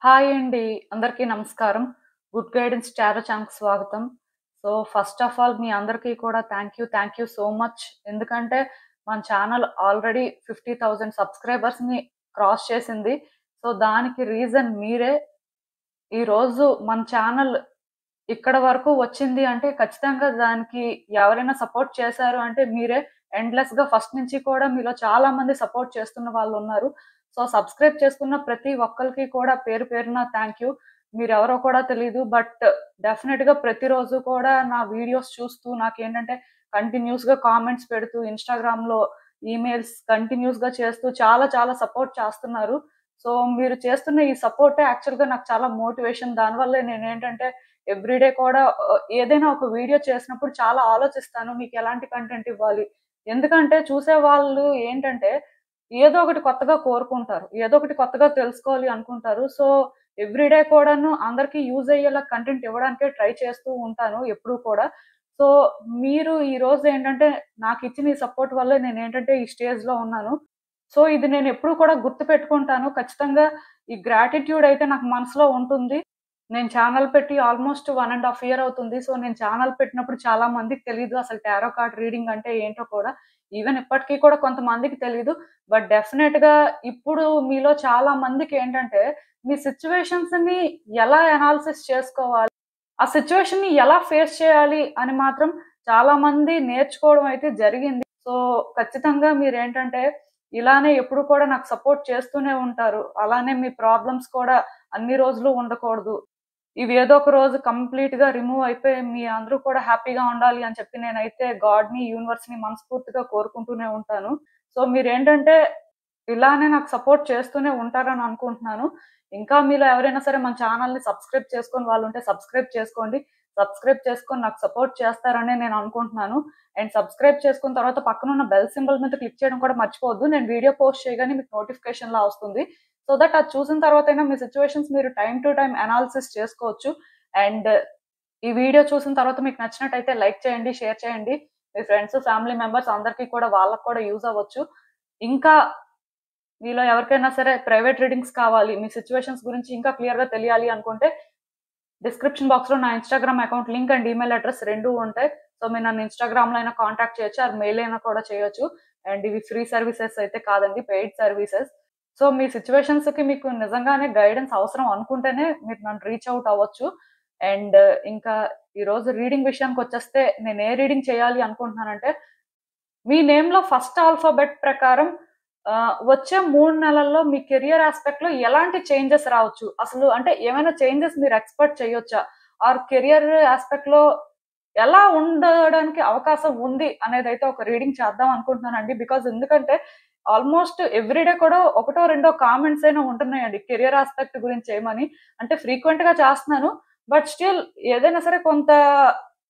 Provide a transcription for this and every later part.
Hi అండి. అందరికీ నమస్కారం. గుడ్ గైడెన్స్ టారో ఛానల్‌కి స్వాగతం. సో, ఫస్ట్ ఆఫ్ ఆల్ మీ అందరికీ కూడా థ్యాంక్ యూ సో మచ్. ఎందుకంటే మన ఛానల్ ఆల్రెడీ 50,000 సబ్‌స్క్రైబర్స్‌ని క్రాస్ చేసింది. సో, దానికి రీజన్ మీరే. ఈరోజు మన ఛానల్ ఇక్కడ వరకు వచ్చింది అంటే ఖచ్చితంగా దానికి ఎవరైనా సపోర్ట్ చేశారు అంటే మీరే. ఎండ్‌లెస్‌గా ఫస్ట్ నుంచి కూడా మీలో చాలా మంది సపోర్ట్ చేస్తున్న వాళ్ళున్నారు. సో, సబ్స్క్రైబ్ చేసుకున్న ప్రతి ఒక్కళ్ళకి కూడా పేరు పేరున థ్యాంక్ యూ. మీరెవరో కూడా తెలీదు. బట్ డెఫినిట్‌గా ప్రతిరోజు కూడా నా వీడియోస్ చూస్తూ నాకేంటంటే కంటిన్యూయస్‌గా కామెంట్స్ పెడుతూ ఇన్‌స్టాగ్రామ్‌లో ఈమెయిల్స్ కంటిన్యూయస్‌గా చేస్తూ చాలా చాలా సపోర్ట్ చేస్తున్నారు. సో, మీరు చేస్తున్న ఈ సపోర్టే యాక్చువల్‌గా నాకు చాలా మోటివేషన్. దానివల్లే నేనేంటంటే ఎవ్రీడే కూడా ఏదైనా ఒక వీడియో చేసినప్పుడు చాలా ఆలోచిస్తాను. మీకెలాంటి కంటెంట్ ఇవ్వాలి? ఎందుకంటే చూసేవాళ్ళు ఏంటంటే ఏదో ఒకటి కొత్తగా కోరుకుంటారు. ఏదో ఒకటి కొత్తగా తెలుసుకోవాలి అనుకుంటారు. సో, ఎవ్రీడే కూడాను అందరికి యూజ్ అయ్యేలా కంటెంట్ ఇవ్వడానికే ట్రై చేస్తూ ఉంటాను ఎప్పుడూ కూడా. సో, మీరు ఈరోజు ఏంటంటే నాకిచ్చిన ఈ సపోర్ట్ వల్లే నేనేంటంటే ఈ స్టేజ్‌లో ఉన్నాను. సో, ఇది నేనెప్పుడూ కూడా గుర్తుపెట్టుకుంటాను. ఖచ్చితంగా ఈ గ్రాటిట్యూడ్ అయితే నాకు మనసులో ఉంటుంది. నేను ఛానల్ పెట్టి ఆల్‌మోస్ట్ 1 ½ ఇయర్ అవుతుంది. సో, నేను ఛానల్ పెట్టినప్పుడు చాలా మందికి తెలీదు అసలు టారో కార్డ్ రీడింగ్ అంటే ఏంటో కూడా. ఈవెన్ ఇప్పటికి కూడా కొంతమందికి తెలీదు. బట్ డెఫినెట్‌గా ఇప్పుడు మీలో చాలా మందికేంటంటే మీ సిట్యుయేషన్స్‌ని ఎలా అనాలిసిస్ చేసుకోవాలి, ఆ సిట్యుయేషన్‌ని ఎలా ఫేస్ చేయాలి అని మాత్రం చాలా మంది నేర్చుకోవడం అయితే జరిగింది. సో, ఖచ్చితంగా మీరేంటంటే ఇలానే ఎప్పుడు కూడా నాకు సపోర్ట్ చేస్తూనే ఉంటారు. అలానే మీ ప్రాబ్లమ్స్ కూడా అన్ని రోజులు ఉండకూడదు. ఇవి ఏదో ఒక రోజు కంప్లీట్‌గా రిమూవ్ అయిపోయి మీ అందరూ కూడా హ్యాపీగా ఉండాలి అని చెప్పి నేనైతే గాడ్‌ని, యూనివర్స్‌ని మనస్ఫూర్తిగా కోరుకుంటూనే ఉంటాను. సో, మీరేంటంటే ఇలానే నాకు సపోర్ట్ చేస్తూనే ఉంటారని అనుకుంటున్నాను. ఇంకా మీలో ఎవరైనా సరే మన ఛానెల్‌ని సబ్స్క్రైబ్ చేసుకోని వాళ్ళుంటే సబ్స్క్రైబ్ చేసుకోండి. సబ్స్క్రైబ్ చేసుకొని నాకు సపోర్ట్ చేస్తారనే నేను అనుకుంటున్నాను. అండ్ సబ్స్క్రైబ్ చేసుకున్న తర్వాత పక్కనున్న బెల్ సింబల్ మీద క్లిక్ చేయడం కూడా మర్చిపోవద్దు. నేను వీడియో పోస్ట్ చేయగానే మీకు నోటిఫికేషన్‌లా వస్తుంది. సో దట్ అది చూసిన తర్వాతైనా మీ సిట్యుయేషన్స్ మీరు టైమ్ టు టైమ్ అనాలిసిస్ చేసుకోవచ్చు. అండ్ ఈ వీడియో చూసిన తర్వాత మీకు నచ్చినట్టయితే లైక్ చేయండి, షేర్ చేయండి. మీ ఫ్రెండ్స్, ఫ్యామిలీ మెంబర్స్ అందరికీ కూడా వాళ్ళకి కూడా యూజ్ అవ్వచ్చు. ఇంకా మీలో ఎవరికైనా సరే ప్రైవేట్ రీడింగ్స్ కావాలి, మీ సిట్యుయేషన్స్ గురించి ఇంకా క్లియర్‌గా తెలియాలి అనుకుంటే డిస్క్రిప్షన్ బాక్స్‌లో నా Instagram account link and email address 2 ఉంటాయి. సో, మీరు నన్ను ఇన్‌స్టాగ్రామ్‌లో అయినా కాంటాక్ట్ చేయొచ్చు. ఆర్ మెయిల్ అయినా కూడా చేయొచ్చు. అండ్ ఇవి ఫ్రీ సర్వీసెస్ అయితే కాదండి. Paid services. సో, మీ సిట్యుయేషన్స్‌కి మీకు నిజంగానే గైడెన్స్ అవసరం అనుకుంటేనే మీరు నన్ను రీచ్ ఔట్ అవ్వచ్చు. అండ్ ఇంకా ఈరోజు రీడింగ్ విషయానికొచ్చేస్తే నేను ఏ రీడింగ్ చేయాలి అనుకుంటున్నానంటే మీ నేమ్‌లో ఫస్ట్ ఆల్ఫాబెట్ ప్రకారం వచ్చే 3 నెలల్లో మీ కెరియర్ యాస్పెక్ట్‌లో ఎలాంటి చేంజెస్ రావచ్చు? అసలు అంటే ఏమైనా చేంజెస్ మీరు ఎక్స్‌పెక్ట్ చేయొచ్చా? ఆర్ కెరియర్ యాస్పెక్ట్‌లో ఎలా ఉండడానికి అవకాశం ఉంది అనేదైతే ఒక రీడింగ్ చేద్దాం అనుకుంటున్నానండి. ఎందుకంటే ఆల్‌మోస్ట్ ఎవ్రీడే కూడా ఒకటో, రెండో కామెంట్స్ అయినా ఉంటున్నాయండి కెరియర్ యాస్పెక్ట్ గురించి చేయమని. అంటే ఫ్రీక్వెంట్‌గా చేస్తున్నాను. బట్ స్టిల్ ఏదైనా సరే కొంత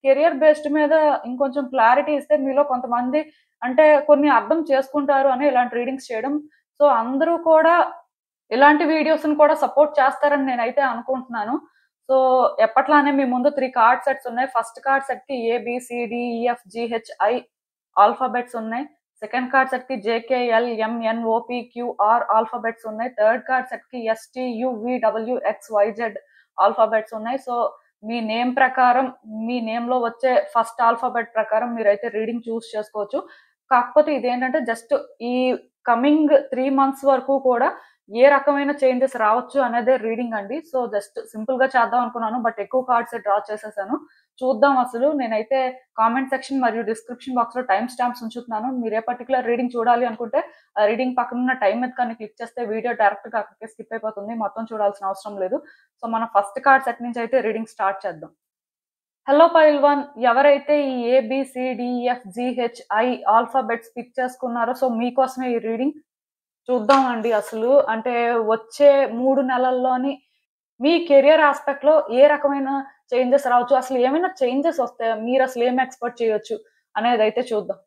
కెరియర్ బేస్డ్ మీద ఇంకొంచెం క్లారిటీ ఇస్తే మీలో కొంతమంది అంటే కొన్ని అర్థం చేసుకుంటారు అని ఇలాంటి రీడింగ్స్ చేయడం. సో, అందరూ కూడా ఇలాంటి వీడియోస్‌ని కూడా సపోర్ట్ చేస్తారని నేనైతే అనుకుంటున్నాను. సో, ఎప్పట్లానే మీ ముందు 3 కార్డ్ సెట్స్ ఉన్నాయి. ఫస్ట్ కార్డ్ సెట్‌కి A, B, C, D, E, F, G, H, I alphabets ఉన్నాయి. సెకండ్ కార్డ్ సెట్‌కి J, K, L, M, N, O, P, Q, R alphabets ఉన్నాయి. థర్డ్ కార్డ్ సెట్‌కి S, T, U, V, W, X, Y, Z alphabets ఉన్నాయి. So, మీ name ప్రకారం మీ నేమ్‌లో వచ్చే first alphabet ప్రకారం మీరైతే రీడింగ్ చూజ్ చేసుకోవచ్చు. కాకపోతే ఇదేంటంటే జస్ట్ ఈ కమింగ్ 3 మంత్స్ వరకు కూడా ఏ రకమైన చేంజెస్ రావచ్చు అనేదే రీడింగ్ అండి. సో, జస్ట్ సింపుల్‌గా చేద్దాం అనుకున్నాను. బట్ ఎక్కువ కార్డ్సే డ్రా చేసేసాను. చూద్దాం అసలు. నేనైతే కామెంట్ సెక్షన్ మరియు డిస్క్రిప్షన్ బాక్స్‌లో టైమ్ స్టాంప్స్ ఉంచుతున్నాను. మీరు ఏ పర్టిక్యులర్ రీడింగ్ చూడాలి అనుకుంటే ఆ రీడింగ్ పక్కనున్న టైమ్ మీద కానీ క్లిక్ చేస్తే వీడియో డైరెక్ట్‌గా అక్కడికే స్కిప్ అయిపోతుంది. మొత్తం చూడాల్సిన అవసరం లేదు. సో, మనం ఫస్ట్ కార్డ్ సెట్ నుంచి అయితే రీడింగ్ స్టార్ట్ చేద్దాం. హలో పైల్వాన్. ఎవరైతే ఈ A, B, C, D, E, F, G, H, I alphabets pick చేసుకున్నారో సో మీకోసమే ఈ రీడింగ్. చూద్దామండి అసలు. అంటే వచ్చే 3 నెలల్లోని మీ కెరియర్ యాస్పెక్ట్‌లో ఏ రకమైన చేంజెస్ రావచ్చు? అసలు ఏమైనా చేంజెస్ వస్తాయా? మీరసలు ఏం ఎక్స్‌పెక్ట్ చేయొచ్చు అనేదైతే చూద్దాం.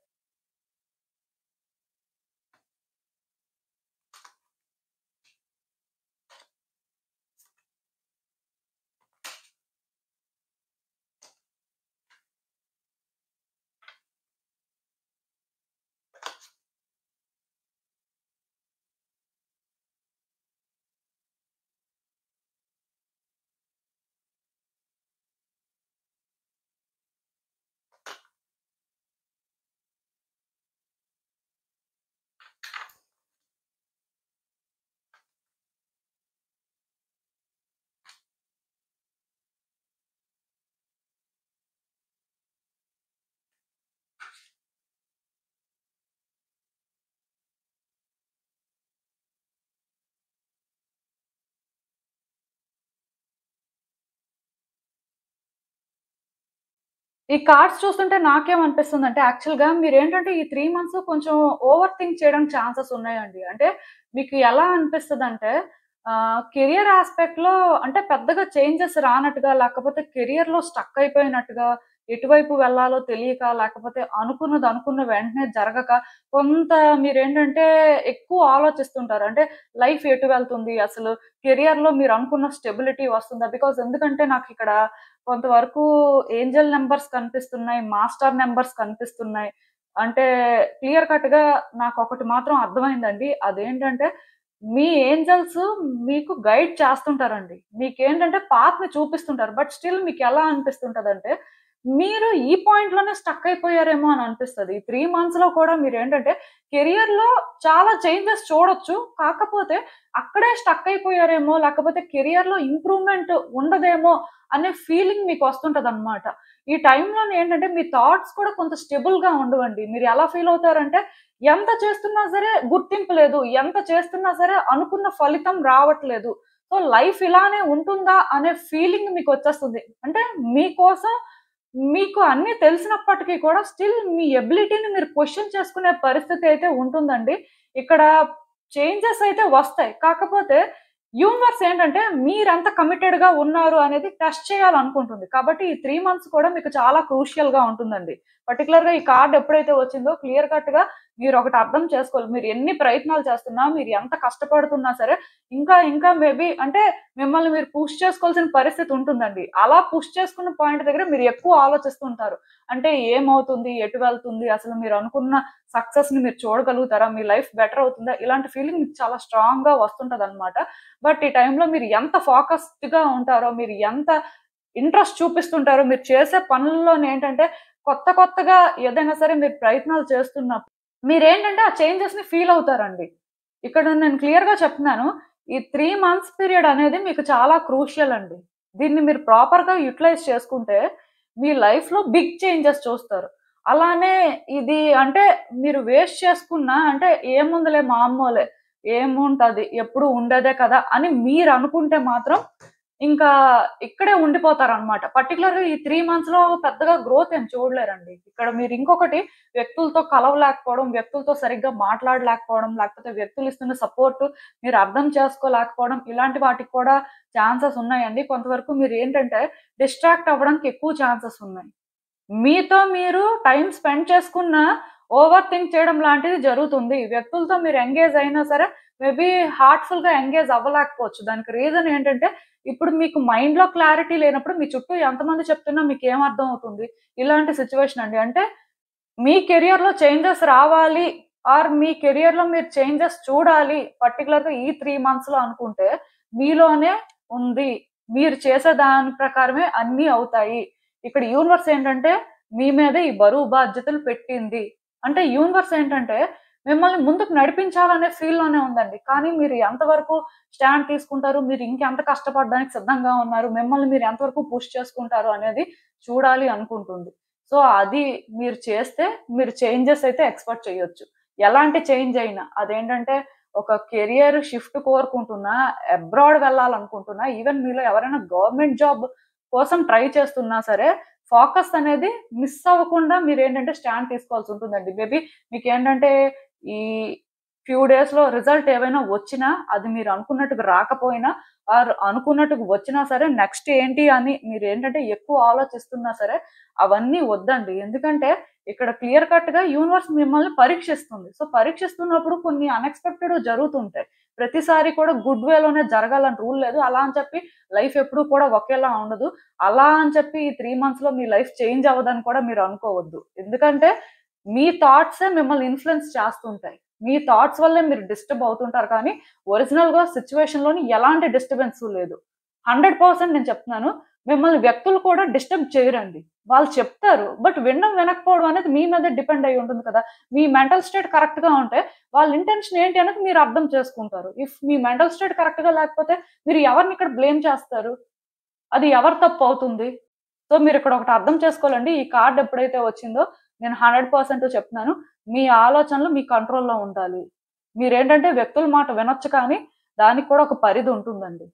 ఈ కార్డ్స్ చూస్తుంటే నాకేమనిపిస్తుందంటే యాక్చువల్‌గా మీరేంటంటే ఈ 3 మంత్స్ కొంచెం ఓవర్ థింక్ చేయడానికి ఛాన్సెస్ ఉన్నాయండి. అంటే మీకు ఎలా అనిపిస్తదంటే కెరియర్ యాస్పెక్ట్‌లో అంటే పెద్దగా చేంజెస్ రానట్టుగా, లేకపోతే కెరియర్‌లో స్టక్ అయిపోయినట్టుగా, ఎటువైపు వెళ్ళాలో తెలియక, లేకపోతే అనుకున్నది అనుకున్న వెంటనే జరగక, కొంత మీరేంటంటే ఎక్కువ ఆలోచిస్తుంటారు. అంటే లైఫ్ ఎటు వెళ్తుంది? అసలు కెరియర్‌లో మీరు అనుకున్న స్టెబిలిటీ వస్తుందా? బికాజ్ ఎందుకంటే నాకిక్కడ కొంతవరకు ఏంజెల్ నంబర్స్ కనిపిస్తున్నాయి. మాస్టర్ నంబర్స్ కనిపిస్తున్నాయి. అంటే క్లియర్ కట్‌గా నాకొకటి మాత్రం అర్థమైందండి. అదేంటంటే మీ ఏంజెల్స్ మీకు గైడ్ చేస్తుంటారండి. మీకేంటంటే పాత్‌ని చూపిస్తుంటారు. బట్ స్టిల్ మీకెలా అనిపిస్తుంటదంటే, మీరు ఈ పాయింట్‌లోనే స్టక్ అయిపోయారేమో అని అనిపిస్తది. ఈ 3 మంత్స్‌లో కూడా మీరేంటంటే కెరియర్‌లో చాలా చేంజెస్ చూడొచ్చు. కాకపోతే అక్కడే స్టక్ అయిపోయారేమో, లేకపోతే కెరియర్‌లో ఇంప్రూవ్‌మెంట్ ఉండదేమో అనే ఫీలింగ్ మీకొస్తుంటదనమాట. ఈ టైంలోనేంటంటే మీ థాట్స్ కూడా కొంత స్టెబుల్‌గా ఉండవండి. మీరు ఎలా ఫీల్ అవుతారంటే ఎంత చేస్తున్నా సరే గుర్తింపు లేదు. ఎంత చేస్తున్నా సరే అనుకున్న ఫలితం రావట్లేదు. సో, లైఫ్ ఇలానే ఉంటుందా అనే ఫీలింగ్ మీకొచ్చేస్తుంది. అంటే మీకోసం మీకు అన్నీ తెలిసినప్పటికి కూడా స్టిల్ మీ ఎబిలిటీని మీరు క్వెషన్ చేసుకునే పరిస్థితి అయితే ఉంటుందండి. ఇక్కడ చేంజెస్ అయితే వస్తాయి. కాకపోతే యూనివర్స్ ఏంటంటే మీరెంత కమిటెడ్‌గా ఉన్నారు అనేది టెస్ట్ చేయాలనుకుంటుంది. కాబట్టి ఈ 3 మంత్స్ కూడా మీకు చాలా క్రూషియల్‌గా ఉంటుందండి. పర్టిక్యులర్‌గా ఈ కార్డ్ ఎప్పుడైతే వచ్చిందో క్లియర్ కట్‌గా మీరొకటి అర్థం చేసుకోవాలి. మీరు ఎన్ని ప్రయత్నాలు చేస్తున్నా, మీరు ఎంత కష్టపడుతున్నా సరే, ఇంకా మేబీ అంటే మిమ్మల్ని మీరు పుష్ చేసుకోవాల్సిన పరిస్థితి ఉంటుందండి. అలా పుష్ చేసుకున్న పాయింట్ దగ్గర మీరు ఎక్కువ ఆలోచిస్తూ ఉంటారు. అంటే ఏమవుతుంది? ఎటు వెళ్తుంది? అసలు మీరు అనుకున్న సక్సెస్‌ని మీరు చూడగలుగుతారా? మీ లైఫ్ బెటర్ అవుతుందా? ఇలాంటి ఫీలింగ్ మీకు చాలా స్ట్రాంగ్‌గా వస్తుంటదనమాట. బట్ ఈ టైంలో మీరు ఎంత ఫోకస్డ్‌గా ఉంటారో, మీరు ఎంత ఇంట్రెస్ట్ చూపిస్తుంటారో, మీరు చేసే పనుల్లోనేంటంటే కొత్తగా ఏదైనా సరే మీరు ప్రయత్నాలు చేస్తున్నప్పుడు మీరేంటంటే ఆ చేంజెస్‌ని ఫీల్ అవుతారండి. ఇక్కడ నేను క్లియర్‌గా చెప్తున్నాను. ఈ 3 మంత్స్ పీరియడ్ అనేది మీకు చాలా క్రూషియల్ అండి. దీన్ని మీరు ప్రాపర్‌గా యుటిలైజ్ చేసుకుంటే మీ లైఫ్‌లో బిగ్ చేంజెస్ చూస్తారు. అలానే ఇది అంటే మీరు వేస్ట్ చేసుకున్న అంటే ఏముందిలే మామూలే, ఏముంటది ఎప్పుడు ఉండేదే కదా! అని మీరనుకుంటే మాత్రం ఇంకా ఇక్కడే ఉండిపోతారనమాట. పర్టిక్యులర్‌గా ఈ 3 మంత్స్‌లో పెద్దగా గ్రోత్ ఏం చూడలేరండి. ఇక్కడ మీరు ఇంకొకటి వ్యక్తులతో కలవలేకపోవడం, వ్యక్తులతో సరిగ్గా మాట్లాడలేకపోవడం, లేకపోతే వ్యక్తులు ఇస్తున్న సపోర్ట్ మీరు అర్థం చేసుకోలేకపోవడం, ఇలాంటి వాటికి కూడా ఛాన్సెస్ ఉన్నాయండి. కొంతవరకు మీరేంటంటే డిస్ట్రాక్ట్ అవ్వడానికి ఎక్కువ ఛాన్సెస్ ఉన్నాయి. మీతో మీరు టైమ్ స్పెండ్ చేసుకున్నా ఓవర్ థింక్ చేయడం లాంటిది జరుగుతుంది. వ్యక్తులతో మీరు ఎంగేజ్ అయినా సరే మేబీ హార్ట్‌ఫుల్‌గా ఎంగేజ్ అవ్వలేకపోవచ్చు. దానికి రీజన్ ఏంటంటే ఇప్పుడు మీకు మైండ్‌లో క్లారిటీ లేనప్పుడు మీ చుట్టూ ఎంతమంది చెప్తున్నా మీకేం అర్థం అవుతుంది? ఇలాంటి సిట్యుయేషన్ అండి. అంటే మీ కెరియర్‌లో చేంజెస్ రావాలి మీ కెరియర్‌లో మీరు చేంజెస్ చూడాలి. పర్టిక్యులర్‌గా ఈ 3 మంత్స్‌లో అనుకుంటే మీలోనే ఉంది. మీరు చేసే దాని ప్రకారమే అన్నీ అవుతాయి. ఇక్కడ యూనివర్స్ ఏంటంటే మీ మీదే ఈ బరువు బాధ్యతలు పెట్టింది. అంటే యూనివర్స్ ఏంటంటే మిమ్మల్ని ముందుకు నడిపించాలనే ఫీల్‌లోనే ఉందండి. కానీ మీరు ఎంతవరకు స్టాండ్ తీసుకుంటారు? మీరు ఇంకెంత కష్టపడడానికి సిద్ధంగా ఉన్నారు? మిమ్మల్ని మీరు ఎంతవరకు పుష్ చేసుకుంటారు అనేది చూడాలి అనుకుంటుంది. సో, అది మీరు చేస్తే మీరు చేంజెస్ అయితే ఎక్స్‌పెక్ట్ చేయొచ్చు. ఎలాంటి చేంజ్ అయినా. అదేంటంటే ఒక కెరియర్ షిఫ్ట్ కోరుకుంటున్నా, అబ్రాడ్ వెళ్ళాలనుకుంటున్నా, ఈవెన్ మీలో ఎవరైనా గవర్నమెంట్ జాబ్ కోసం ట్రై చేస్తున్నా సరే, ఫోకస్ అనేది మిస్ అవ్వకుండా మీరేంటంటే స్టాండ్ తీసుకోవాల్సుంటుందండి. మేబీ మీకేంటంటే ఈ ఫ్యూ డేస్‌లో రిజల్ట్ ఏవైనా వచ్చినా, అది మీరు అనుకున్నట్టుగా రాకపోయినా, అనుకున్నట్టుగా వచ్చినా సరే నెక్స్ట్ ఏంటి అని మీరేంటంటే ఎక్కువ ఆలోచిస్తున్నా సరే, అవన్నీ వద్దండి. ఎందుకంటే ఇక్కడ క్లియర్ కట్‌గా యూనివర్స్ మిమ్మల్ని పరీక్షిస్తుంది. సో, పరీక్షిస్తున్నప్పుడు కొన్ని అన్‌ఎక్స్‌పెక్టెడ్ జరుగుతుంటాయి. ప్రతిసారి కూడా గుడ్ వేలోనే జరగాలని రూల్ లేదు. అలా అని చెప్పి లైఫ్ ఎప్పుడు కూడా ఒకేలా ఉండదు. అలా అని చెప్పి ఈ 3 మంత్స్‌లో మీ లైఫ్ చేంజ్ అవ్వదని కూడా మీరు అనుకోవద్దు. ఎందుకంటే మీ థాట్సే మిమ్మల్ని ఇన్‌ఫ్లూయెన్స్ చేస్తుంటాయి. మీ థాట్స్ వల్లే మీరు డిస్టర్బ్ అవుతుంటారు కానీ, ఒరిజినల్‌గా సిట్యుయేషన్‌లోని ఎలాంటి డిస్టర్బెన్సు లేదు. 100% నేను చెప్తున్నాను. మిమ్మల్ని వ్యక్తులు కూడా డిస్టర్బ్ చేయరండి. వాళ్ళు చెప్తారు. బట్ వినడం, వినకపోవడం అనేది మీ మీద డిపెండ్ అయ్యి ఉంటుంది కదా! మీ మెంటల్ స్టేట్ కరెక్ట్‌గా ఉంటే, వాళ్ళ ఇంటెన్షన్ ఏంటి అనేది మీరు అర్థం చేసుకుంటారు. ఇఫ్ మీ మెంటల్ స్టేట్ కరెక్ట్‌గా లేకపోతే, మీరు ఎవరిని ఇక్కడ బ్లేమ్ చేస్తారు? అది ఎవరి తప్పవుతుంది? సో, మీరిక్కడ ఒకటి అర్థం చేసుకోవాలండి. ఈ కార్డ్ ఎప్పుడైతే వచ్చిందో, నేను 100% చెప్తున్నాను. మీ ఆలోచనలు మీ కంట్రోల్‌లో ఉండాలి. మీరేంటంటే వ్యక్తుల మాట వినొచ్చు కానీ, దానికి కూడా ఒక పరిధి ఉంటుందండి.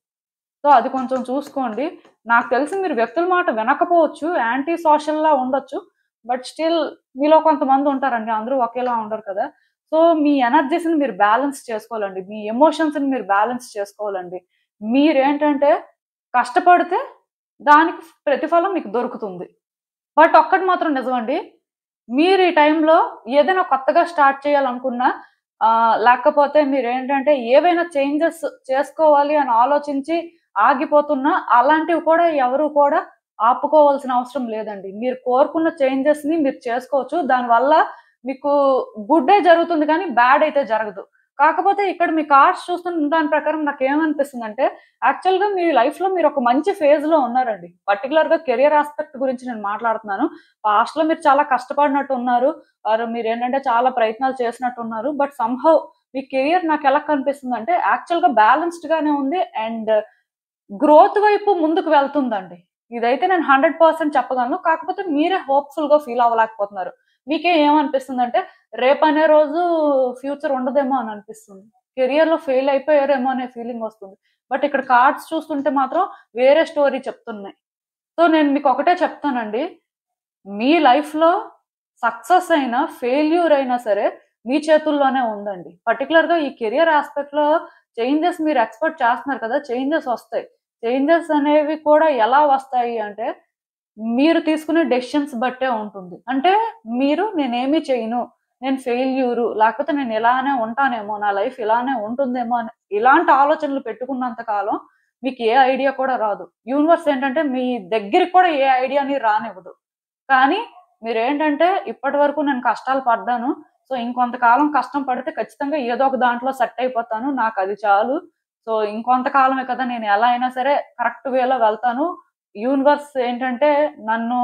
సో అది కొంచెం చూసుకోండి. నాకు తెలిసి మీరు వ్యక్తుల మాట వినకపోవచ్చు, యాంటీ సోషల్‌లా ఉండొచ్చు. బట్ స్టిల్ మీలో కొంతమంది ఉంటారండి. అందరూ ఒకేలా ఉండరు కదా! సో మీ ఎనర్జీస్‌ని మీరు బ్యాలెన్స్ చేసుకోవాలండి. మీ ఎమోషన్స్‌ని మీరు బ్యాలెన్స్ చేసుకోవాలండి. మీరేంటంటే కష్టపడితే దానికి ప్రతిఫలం మీకు దొరుకుతుంది. బట్ ఒక్కటి మాత్రం నిజమండి. మీరు ఈ టైంలో ఏదైనా కొత్తగా స్టార్ట్ చేయాలనుకున్నా లేకపోతే మీరేంటంటే ఏవైనా చేంజెస్ చేసుకోవాలి అని ఆలోచించి ఆగిపోతున్నా అలాంటివి కూడా ఎవరు కూడా ఆపుకోవాల్సిన అవసరం లేదండి. మీరు కోరుకున్న చేంజెస్‌ని మీరు చేసుకోవచ్చు. దానివల్ల మీకు గుడ్డే జరుగుతుంది కానీ బ్యాడ్ అయితే జరగదు. కాకపోతే ఇక్కడ మీ కార్డ్స్ చూస్తున్న దాని ప్రకారం నాకేమనిపిస్తుందంటే యాక్చువల్‌గా మీ లైఫ్‌లో మీరొక మంచి ఫేజ్‌లో ఉన్నారండి. పర్టిక్యులర్‌గా కెరియర్ యాస్పెక్ట్ గురించి నేను మాట్లాడుతున్నాను. పాస్ట్‌లో మీరు చాలా కష్టపడినట్టున్నారు. మీరేంటంటే చాలా ప్రయత్నాలు చేసినట్టున్నారు. బట్ సమ్‌హౌ మీ కెరియర్ నాకెలా కనిపిస్తుందంటే యాక్చువల్‌గా బ్యాలెన్స్‌డ్ గానే ఉంది. అండ్ గ్రోత్ వైపు ముందుకు వెళ్తుందండి. ఇదైతే నేను 100% చెప్పగలను. కాకపోతే మీరే హోప్‌ఫుల్‌గా ఫీల్ అవ్వలేకపోతున్నారు. మీకే ఏమనిపిస్తుందంటే రేపనే రోజు ఫ్యూచర్ ఉండదేమో అని అనిపిస్తుంది. కెరియర్‌లో ఫెయిల్ అయిపోయారేమో అనే ఫీలింగ్ వస్తుంది. బట్ ఇక్కడ కార్డ్స్ చూస్తుంటే మాత్రం వేరే స్టోరీ చెప్తున్నాయి. సో నేను మీకొకటే చెప్తానండి. మీ లైఫ్‌లో సక్సెస్ అయినా, ఫెయిల్యూర్ అయినా సరే మీ చేతుల్లోనే ఉందండి. పర్టిక్యులర్‌గా ఈ కెరియర్ యాస్పెక్ట్‌లో చేంజెస్ మీరు ఎక్స్‌పెక్ట్ చేస్తున్నారు కదా! చేంజెస్ వస్తాయి. చేంజెస్ అనేవి కూడా ఎలా వస్తాయి అంటే, మీరు తీసుకునే డెసిషన్స్ బట్టే ఉంటుంది. అంటే మీరు నేనేమి చేయను, నేను ఫెయిల్యూరు, లేకపోతే నేను ఇలానే ఉంటానేమో, నా లైఫ్ ఇలానే ఉంటుందేమో అని ఇలాంటి ఆలోచనలు పెట్టుకున్నంత కాలం మీకు ఏ ఐడియా కూడా రాదు. యూనివర్స్ ఏంటంటే మీ దగ్గరికి కూడా ఏ ఐడియాని రానివ్వదు. కానీ మీరేంటంటే ఇప్పటివరకు నేను కష్టాలు పడ్డాను. సో, ఇంకొంతకాలం కష్టం పడితే ఖచ్చితంగా ఏదో ఒక దాంట్లో సెట్ అయిపోతాను. నాకది చాలు. సో, ఇంకొంతకాలమే కదా! నేను ఎలా అయినా సరే కరెక్ట్ వేలో వెళ్తాను. యూనివర్స్ ఏంటంటే నన్ను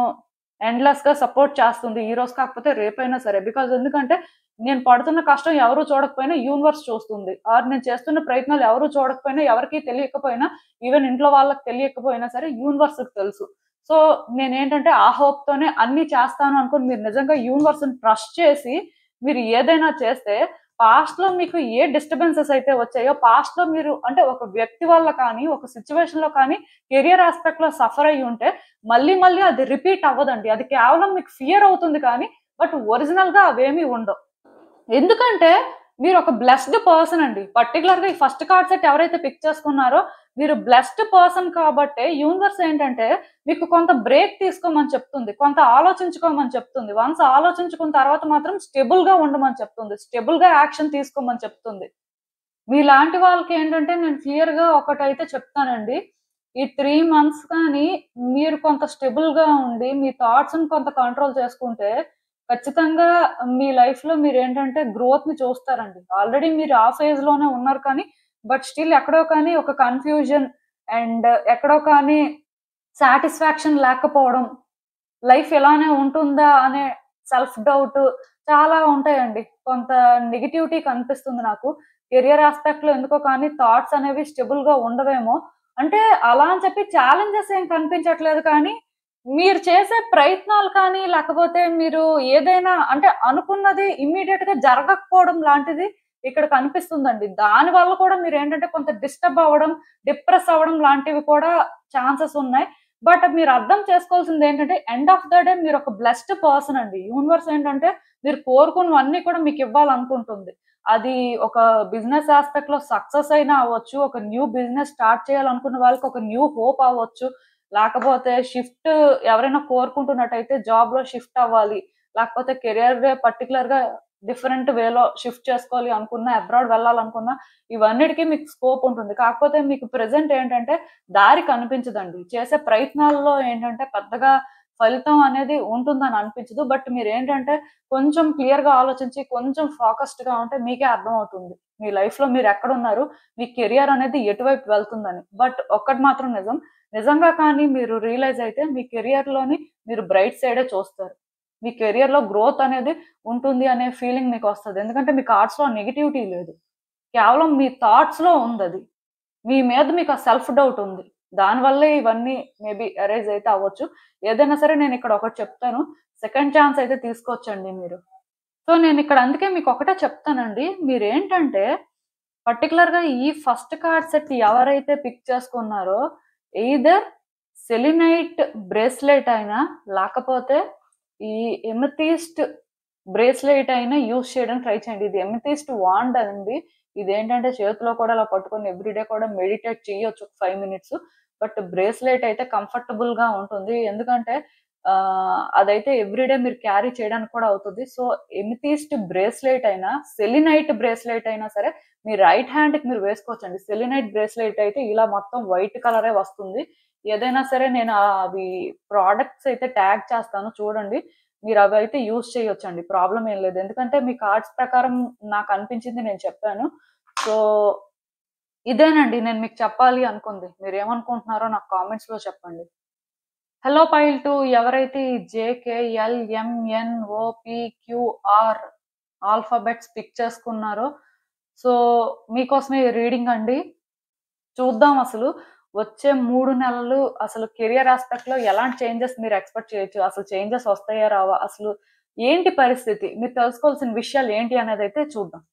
ఎండ్‌లెస్‌గా సపోర్ట్ చేస్తుంది. ఈరోజు కాకపోతే రేపైనా సరే. బికాజ్ ఎందుకంటే నేను పడుతున్న కష్టం ఎవరు చూడకపోయినా యూనివర్స్ చూస్తుంది. ఆర్ నేను చేస్తున్న ప్రయత్నాలు ఎవరు చూడకపోయినా, ఎవరికీ తెలియకపోయినా, ఈవెన్ ఇంట్లో వాళ్ళకి తెలియకపోయినా సరే యూనివర్స్‌కి తెలుసు. సో, నేనేంటంటే ఆ హోప్‌తోనే అన్నీ చేస్తాను అనుకోని మీరు నిజంగా యూనివర్స్‌ని ట్రస్ట్ చేసి మీరు ఏదైనా చేస్తే పాస్ట్‌లో మీకు ఏ డిస్టర్బెన్సెస్ అయితే వచ్చాయో పాస్ట్‌లో మీరు అంటే ఒక వ్యక్తి వల్ల కానీ, ఒక సిట్యుయేషన్‌లో కానీ కెరియర్ యాస్పెక్ట్‌లో సఫర్ అయ్యి ఉంటే మళ్ళీ మళ్ళీ అది రిపీట్ అవ్వదండి. అది కేవలం మీకు ఫియర్ అవుతుంది కానీ బట్ ఒరిజినల్‌గా అవేమీ ఉండవు. ఎందుకంటే మీరొక బ్లెస్డ్ పర్సన్ అండి. పర్టిక్యులర్‌గా ఈ ఫస్ట్ కార్డ్ సెట్ ఎవరైతే పిక్ చేసుకున్నారో మీరు బ్లెస్డ్ పర్సన్ కాబట్టే యూనివర్స్ ఏంటంటే మీకు కొంత బ్రేక్ తీసుకోమని చెప్తుంది. కొంత ఆలోచించుకోమని చెప్తుంది. వన్స్ ఆలోచించుకున్న తర్వాత మాత్రం స్టేబుల్‌గా ఉండమని చెప్తుంది. స్టేబుల్‌గా యాక్షన్ తీసుకోమని చెప్తుంది. మీలాంటి వాళ్ళకేంటంటే నేను క్లియర్‌గా ఒకటైతే చెప్తానండి. ఈ 3 మంత్స్ కానీ మీరు కొంత స్టేబుల్‌గా ఉండి, మీ థాట్స్‌ని కొంత కంట్రోల్ చేసుకుంటే, ఖచ్చితంగా మీ లైఫ్‌లో మీరేంటంటే గ్రోత్‌ని చూస్తారండి. ఆల్రెడీ మీరు ఆ ఫేజ్‌లోనే ఉన్నారు కానీ, బట్ స్టిల్ ఎక్కడో కానీ ఒక కన్‌ఫ్యూజన్ అండ్ ఎక్కడో కానీ సాటిస్ఫాక్షన్ లేకపోవడం, లైఫ్ ఇలానే ఉంటుందా అనే సెల్ఫ్ డౌట్ చాలా ఉంటాయండి. కొంత నెగటివిటీ కనిపిస్తుంది నాకు. కెరియర్ యాస్పెక్ట్‌లో ఎందుకో కానీ థాట్స్ అనేవి స్టేబుల్‌గా ఉండవేమో. అంటే అలా అని చెప్పి ఛాలెంజెస్ ఏం కనిపించట్లేదు కానీ, మీరు చేసే ప్రయత్నాలు కానీ, లేకపోతే మీరు ఏదైనా అంటే అనుకున్నది ఇమ్మీడియేట్‌గా జరగకపోవడం లాంటిది ఇక్కడ కనిపిస్తుందండి. దానివల్ల కూడా మీరేంటంటే కొంత డిస్టర్బ్ అవ్వడం, డిప్రెస్ అవ్వడం లాంటివి కూడా ఛాన్సెస్ ఉన్నాయి. బట్ మీరు అర్థం చేసుకోవాల్సింది ఏంటంటే ఎండ్ ఆఫ్ ద డే మీరు ఒక బ్లెస్డ్ పర్సన్ అండి. యూనివర్స్ ఏంటంటే మీరు కోరుకున్నవన్నీ కూడా మీకు ఇవ్వాలనుకుంటుంది. అది ఒక బిజినెస్ యాస్పెక్ట్ లో సక్సెస్ అయినా అవ్వచ్చు. ఒక న్యూ బిజినెస్ స్టార్ట్ చేయాలనుకున్న వాళ్ళకి ఒక న్యూ హోప్ అవ్వచ్చు. లేకపోతే షిఫ్ట్ ఎవరైనా కోరుకుంటున్నట్టయితే జాబ్ లో షిఫ్ట్ అవ్వాలి. లేకపోతే కెరియర్ పర్టికులర్ గా డిఫరెంట్ వేలో షిఫ్ట్ చేసుకోవాలి అనుకున్నా, అబ్రాడ్ వెళ్ళాలనుకున్నా ఇవన్నిటికీ మీకు స్కోప్ ఉంటుంది. కాకపోతే మీకు ప్రెజెంట్ ఏంటంటే దారి కనిపించదండి. చేసే ప్రయత్నాల్లో ఏంటంటే పెద్దగా ఫలితం అనేది ఉంటుందని అనిపించదు. బట్ మీరేంటంటే కొంచెం క్లియర్‌గా ఆలోచించి, కొంచెం ఫోకస్డ్‌గా ఉంటే మీకే అర్థమవుతుంది. మీ లైఫ్‌లో మీరెక్కడున్నారు? మీ కెరియర్ అనేది ఎటువైపు వెళ్తుందని. బట్ ఒక్కటి మాత్రం నిజం. నిజంగా కానీ మీరు రియలైజ్ అయితే మీ కెరియర్‌లోని మీరు బ్రైట్ సైడే చూస్తారు. మీ కెరియర్‌లో గ్రోత్ అనేది ఉంటుంది అనే ఫీలింగ్ మీకొస్తది. ఎందుకంటే మీ కార్డ్స్‌లో నెగటివిటీ లేదు. కేవలం మీ థాట్స్‌లో ఉందది. మీ మీద మీకు ఆ సెల్ఫ్ డౌట్ ఉంది. దానివల్లే ఇవన్నీ మేబీ అరైజ్ అయితే అవ్వచ్చు. ఏదైనా సరే నేనిక్కడ ఒకటి చెప్తాను. సెకండ్ ఛాన్స్ అయితే తీసుకోవచ్చండి మీరు. సో, నేనిక్కడ అందుకే మీకొకటే చెప్తానండి. మీరేంటంటే పర్టికులర్ గా ఈ ఫస్ట్ కార్డ్ సెట్ ఎవరైతే పిక్ చేసుకున్నారో ఎయిదర్ సెలినైట్ బ్రేస్లెట్ అయినా లేకపోతే ఈ ఎమథీస్ట్ బ్రేస్లెట్ అయినా యూస్ చేయడానికి ట్రై చేయండి. ఇది ఎమథీస్ట్ వాండ్ అండి. ఇదేంటంటే చేతిలో కూడా అలా పట్టుకొని ఎవ్రీడే కూడా మెడిటేట్ చేయొచ్చు 5 మినిట్స్. బట్ బ్రేస్లెట్ అయితే కంఫర్టబుల్ గా ఉంటుంది. ఎందుకంటే అదైతే ఎవ్రీడే మీరు క్యారీ చేయడానికి కూడా అవుతుంది. సో ఎమథీస్ట్ బ్రేస్లెట్ అయినా సెలినైట్ బ్రేస్లెట్ అయినా సరే మీ రైట్ హ్యాండ్ కి మీరు వేసుకోవచ్చండి. సెలినైట్ బ్రేస్లెట్ అయితే ఇలా మొత్తం వైట్ కలరే వస్తుంది. ఏదైనా సరే నేను అవి ప్రోడక్ట్స్ అయితే ట్యాగ్ చేస్తాను, చూడండి. మీరు అవి అయితే యూజ్ చేయొచ్చండి, ప్రాబ్లం ఏం లేదు. ఎందుకంటే మీ కార్డ్స్ ప్రకారం నాకు అనిపించింది నేను చెప్పాను. సో ఇదేనండి నేను మీకు చెప్పాలి అనుకుంది. మీరు ఏమనుకుంటున్నారో నాకు కామెంట్స్ లో చెప్పండి. హలో పైల్ 2 ఎవరైతే JKLMNOPQR ఆల్ఫాబెట్స్ పిక్ చేసుకున్నారో సో మీకోసమే రీడింగ్ అండి. చూద్దాం అసలు వచ్చే 3 నెలలు అసలు కెరియర్ ఆస్పెక్ట్ లో ఎలాంటి చేంజెస్ మీరు ఎక్స్పెక్ట్ చేయొచ్చు, అసలు చేంజెస్ వస్తాయా రావా, అసలు ఏంటి పరిస్థితి, మీరు తెలుసుకోవాల్సిన విషయాలు ఏంటి అనేది అయితే చూద్దాం.